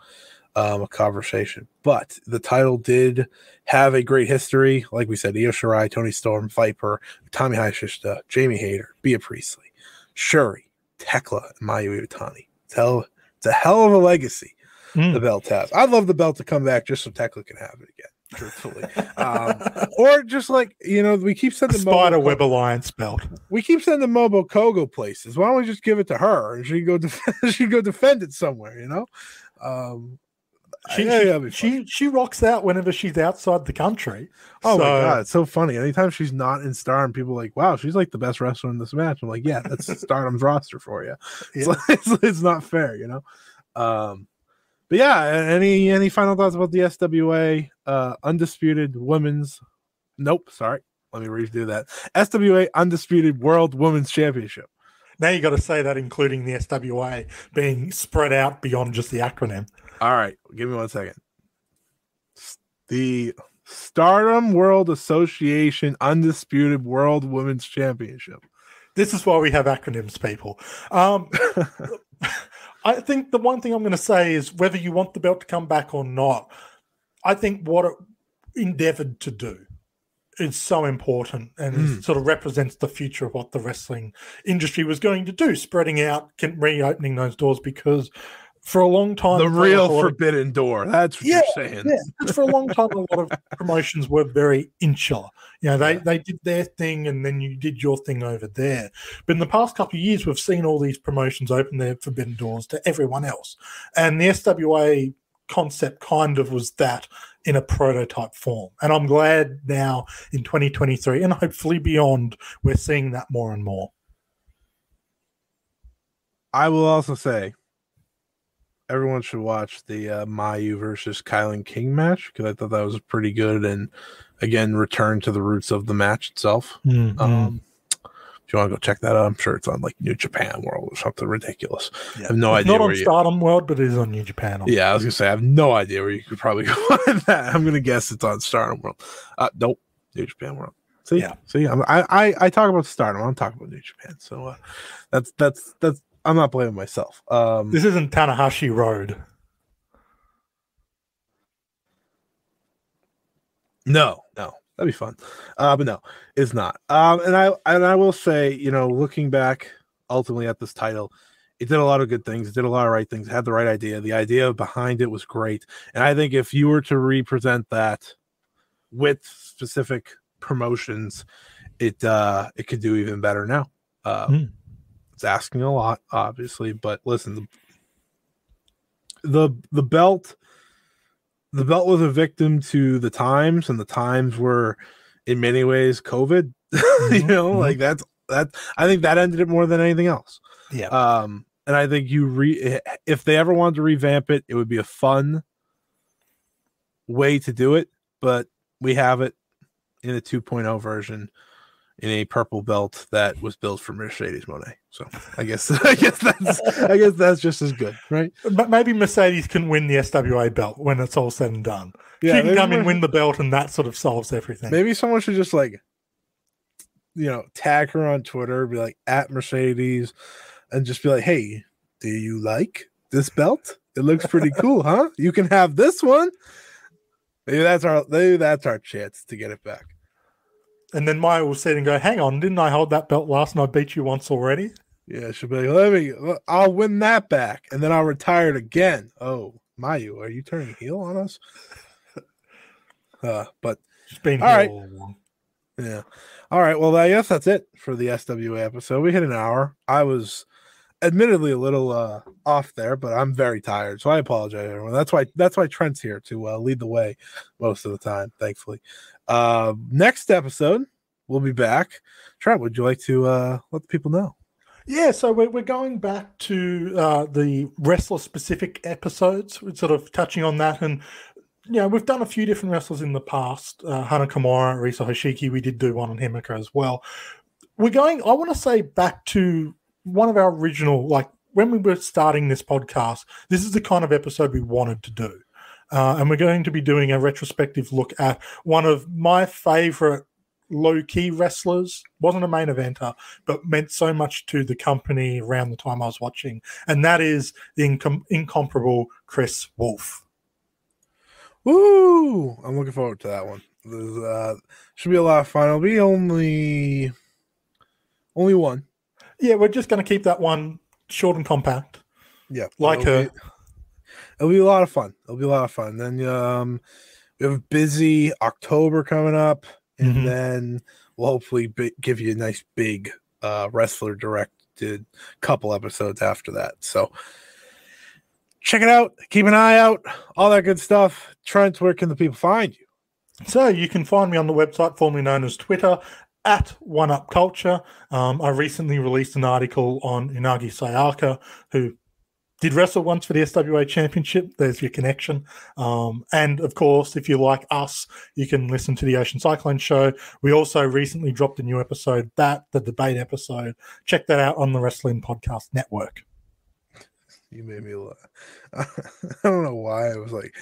a conversation. But the title did have a great history. Like we said, Io Shirai, Toni Storm, Viper, Tommy Hayashishita, Jamie Hayter, Bea Priestley, Shuri, Tekla, and Mayu Iwatani. It's a hell of a legacy the belt has. I'd love the belt to come back just so Tekla can have it again, truthfully. Or just like, we keep sending Spider Web Alliance belt. We keep sending Momo Kogo places. Why don't we just give it to her and she can go defend it somewhere, She rocks out whenever she's outside the country. Oh my god, it's so funny. Anytime she's not in Stardom, people are like, wow, she's like the best wrestler in this match. I'm like, yeah, that's Stardom's roster for you. It's not fair, But yeah, any final thoughts about the SWA Undisputed Women's? Nope, sorry. Let me redo that. SWA Undisputed World Women's Championship. Now you got to say that, including the SWA being spread out beyond just the acronym. All right, give me 1 second. The Stardom World Association Undisputed World Women's Championship. This is why we have acronyms, people. I think the one thing I'm going to say is whether you want the belt to come back or not, I think what it endeavored to do is so important, and it sort of represents the future of what the wrestling industry was going to do, spreading out, reopening those doors, because for a long time... The real forbidden door. That's what you're saying. Yeah, because for a long time, a lot of promotions were very insular. You know, they did their thing and then you did your thing over there. But in the past couple of years, we've seen all these promotions open their forbidden doors to everyone else. And the SWA concept kind of was that in a prototype form. And I'm glad now in 2023 and hopefully beyond, we're seeing that more and more. I will also say, everyone should watch the Mayu versus Kylan King match, because I thought that was pretty good, and again, return to the roots of the match itself. Mm-hmm. If you want to go check that out, I'm sure it's on like New Japan World or something ridiculous. Yeah. I have no it's idea. Not on Stardom World, but it is on New Japan. Yeah, I was gonna say I have no idea where you could probably go find that. I'm gonna guess it's on Stardom World. Nope, New Japan World. See, I talk about Stardom. I'm talking about New Japan. So that's. I'm not blaming myself. This isn't Tanahashi Road. No, that'd be fun. But no, it's not. And I will say, you know, looking back ultimately at this title, it did a lot of good things. It did a lot of right things. It had the right idea. The idea behind it was great. And I think if you were to represent that with specific promotions, it could do even better now. It's asking a lot, obviously, but listen, the belt was a victim to the times, and the times were in many ways COVID. You know, like that. I think that ended it more than anything else. Yeah. And I think if they ever wanted to revamp it, it would be a fun way to do it. But we have it in a 2.0 version, in a purple belt that was built for Mercedes Moné. So I guess that's just as good, right? But maybe Mercedes can win the SWA belt when it's all said and done. Yeah, she can come and win the belt, and that sort of solves everything. Maybe someone should just tag her on Twitter, be like @Mercedes, and just be like, "Hey, do you like this belt? It looks pretty cool, huh? You can have this one." Maybe that's our chance to get it back. And then Maya will sit and go, "Hang on, didn't I hold that belt last and I beat you once already?" Yeah, she'll be like, I'll win that back, and then I'll retire it again. Oh, Mayu, are you turning heel on us? But just being all right. all along. Yeah. All right. Well, I guess that's it for the SWA episode. We hit an hour. I was admittedly a little off there, but I'm very tired, so I apologize, everyone. That's why Trent's here to lead the way most of the time, thankfully. Next episode, we'll be back. Trent, would you like to let the people know? Yeah, so we're going back to the wrestler-specific episodes. We're sort of touching on that, and we've done a few different wrestlers in the past. Hana Kimura, Risa Hoshiki, we did do one on Himika as well. We're going, I want to say, back to one of our original, like when we were starting this podcast, this is the kind of episode we wanted to do. And we're going to be doing a retrospective look at one of my favorite low-key wrestlers. Wasn't a main eventer, but meant so much to the company around the time I was watching. And that is the incomparable Chris Wolf. Woo! I'm looking forward to that one. Should be a lot of fun. It'll be only one. Yeah, we're just going to keep that one short and compact. Yeah. Like her. It'll be a lot of fun. Then we have a busy October coming up, and then we'll hopefully give you a nice big wrestler directed couple episodes after that. So check it out. Keep an eye out. All that good stuff. Trent, where can the people find you? So you can find me on the website formerly known as Twitter, @OneUpCulture. I recently released an article on Unagi Sayaka, who did wrestle once for the SWA Championship. There's your connection. And, of course, if you like us, you can listen to the Ocean Cyclone Show. We also recently dropped a new episode, the debate episode. Check that out on the Wrestling Podcast Network. You made me laugh. I don't know why I was like,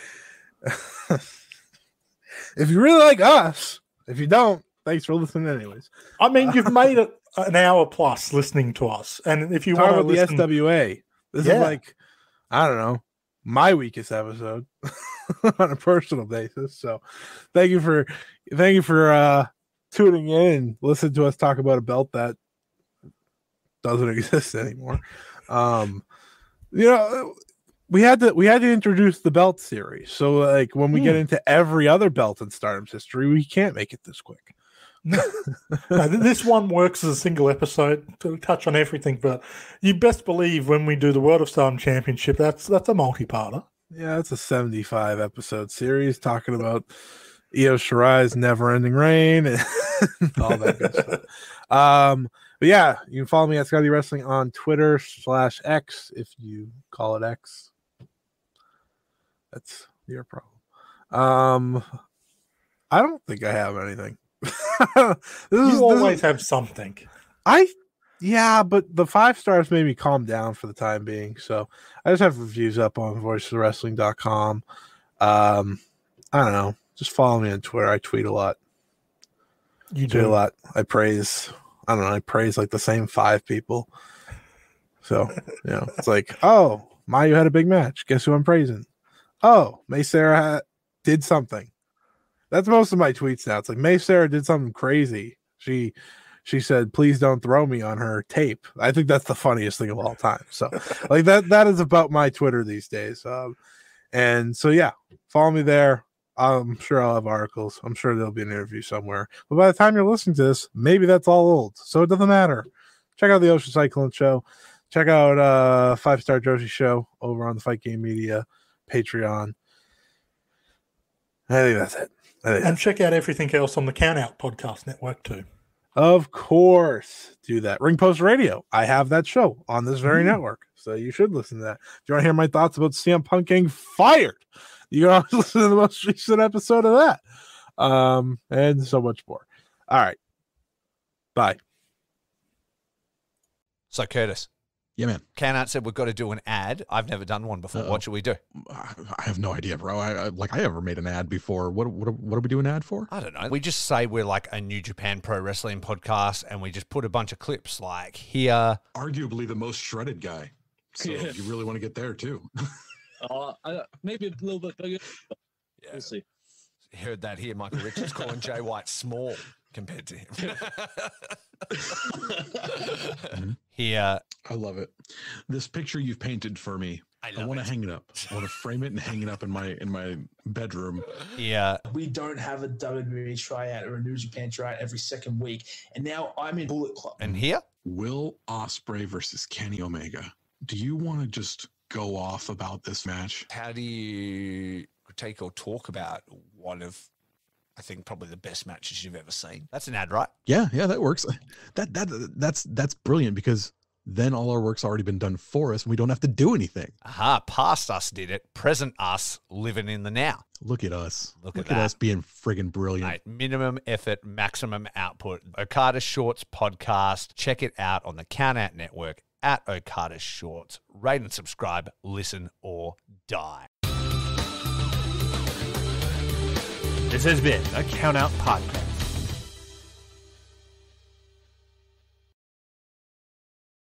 if you really like us, if you don't, thanks for listening anyways. I mean, you've made it an hour plus listening to us. And if you want to listen... the SWA, this is like, I don't know, my weakest episode on a personal basis. So thank you for tuning in and listen to us talk about a belt that doesn't exist anymore. We had to introduce the belt series. So like when we get into every other belt in Stardom's history, we can't make it this quick. No, this one works as a single episode to touch on everything, but you best believe when we do the World of Stardom Championship, that's a multi-parter. Yeah, it's a 75 episode series talking about Io Shirai's never-ending reign and all that good stuff. But yeah, you can follow me at Scotty Wrestling on Twitter /X if you call it X. That's your problem. I don't think I have anything. You always have something. But the 5 stars made me calm down for the time being. So I just have reviews up on voicesofwrestling.com. I don't know. Just follow me on Twitter. I tweet a lot. You do a lot. I praise like the same 5 people. So, it's like, oh, Mayu had a big match. Guess who I'm praising? Oh, May Sarah did something. That's most of my tweets now. It's like May Sarah did something crazy. She said, please don't throw me on her tape. I think that's the funniest thing of all time. So like that is about my Twitter these days. And so, yeah, follow me there. I'm sure I'll have articles. I'm sure there'll be an interview somewhere. But by the time you're listening to this, maybe that's all old. So it doesn't matter. Check out the Ocean Cyclone Show. Check out 5 Star Joshi Show over on the Fight Game Media Patreon. I think that's it. And check out everything else on the Count Out Podcast Network too. Of course, do that. Ring Post Radio. I have that show on this very network, so you should listen to that. If you want to hear my thoughts about CM Punk getting fired, you can always listen to the most recent episode of that, and so much more. All right, bye. So Curtis. Yeah, man. Count said we've got to do an ad. I've never done one before. What should we do? I have no idea, bro. I ever made an ad before. What do we do an ad for? I don't know. We just say we're like a New Japan Pro Wrestling podcast, and we just put a bunch of clips like here. Arguably the most shredded guy. So you really want to get there too. Maybe a little bit bigger. Yeah. We'll see. Heard that here. Michael Richards calling Jay White small compared to him. Here. I love it. This picture you've painted for me. I want to hang it up. I want to frame it and hang it up in my bedroom. Yeah. We don't have a WWE tryout or a New Japan tryout every second week. And now I'm in Bullet Club. And here? Will Ospreay versus Kenny Omega. Do you want to just go off about this match? How do you take or talk about one of, I think, probably the best matches you've ever seen? That's an ad, right? Yeah, that works. That's brilliant because then all our work's already been done for us and we don't have to do anything. Aha, past us did it. Present us living in the now. Look at us. Look at us being friggin' brilliant. Mate, minimum effort, maximum output. Okada Shorts podcast. Check it out on the Count Out Network at Okada Shorts. Rate and subscribe. Listen or die. This has been a Count Out Podcast.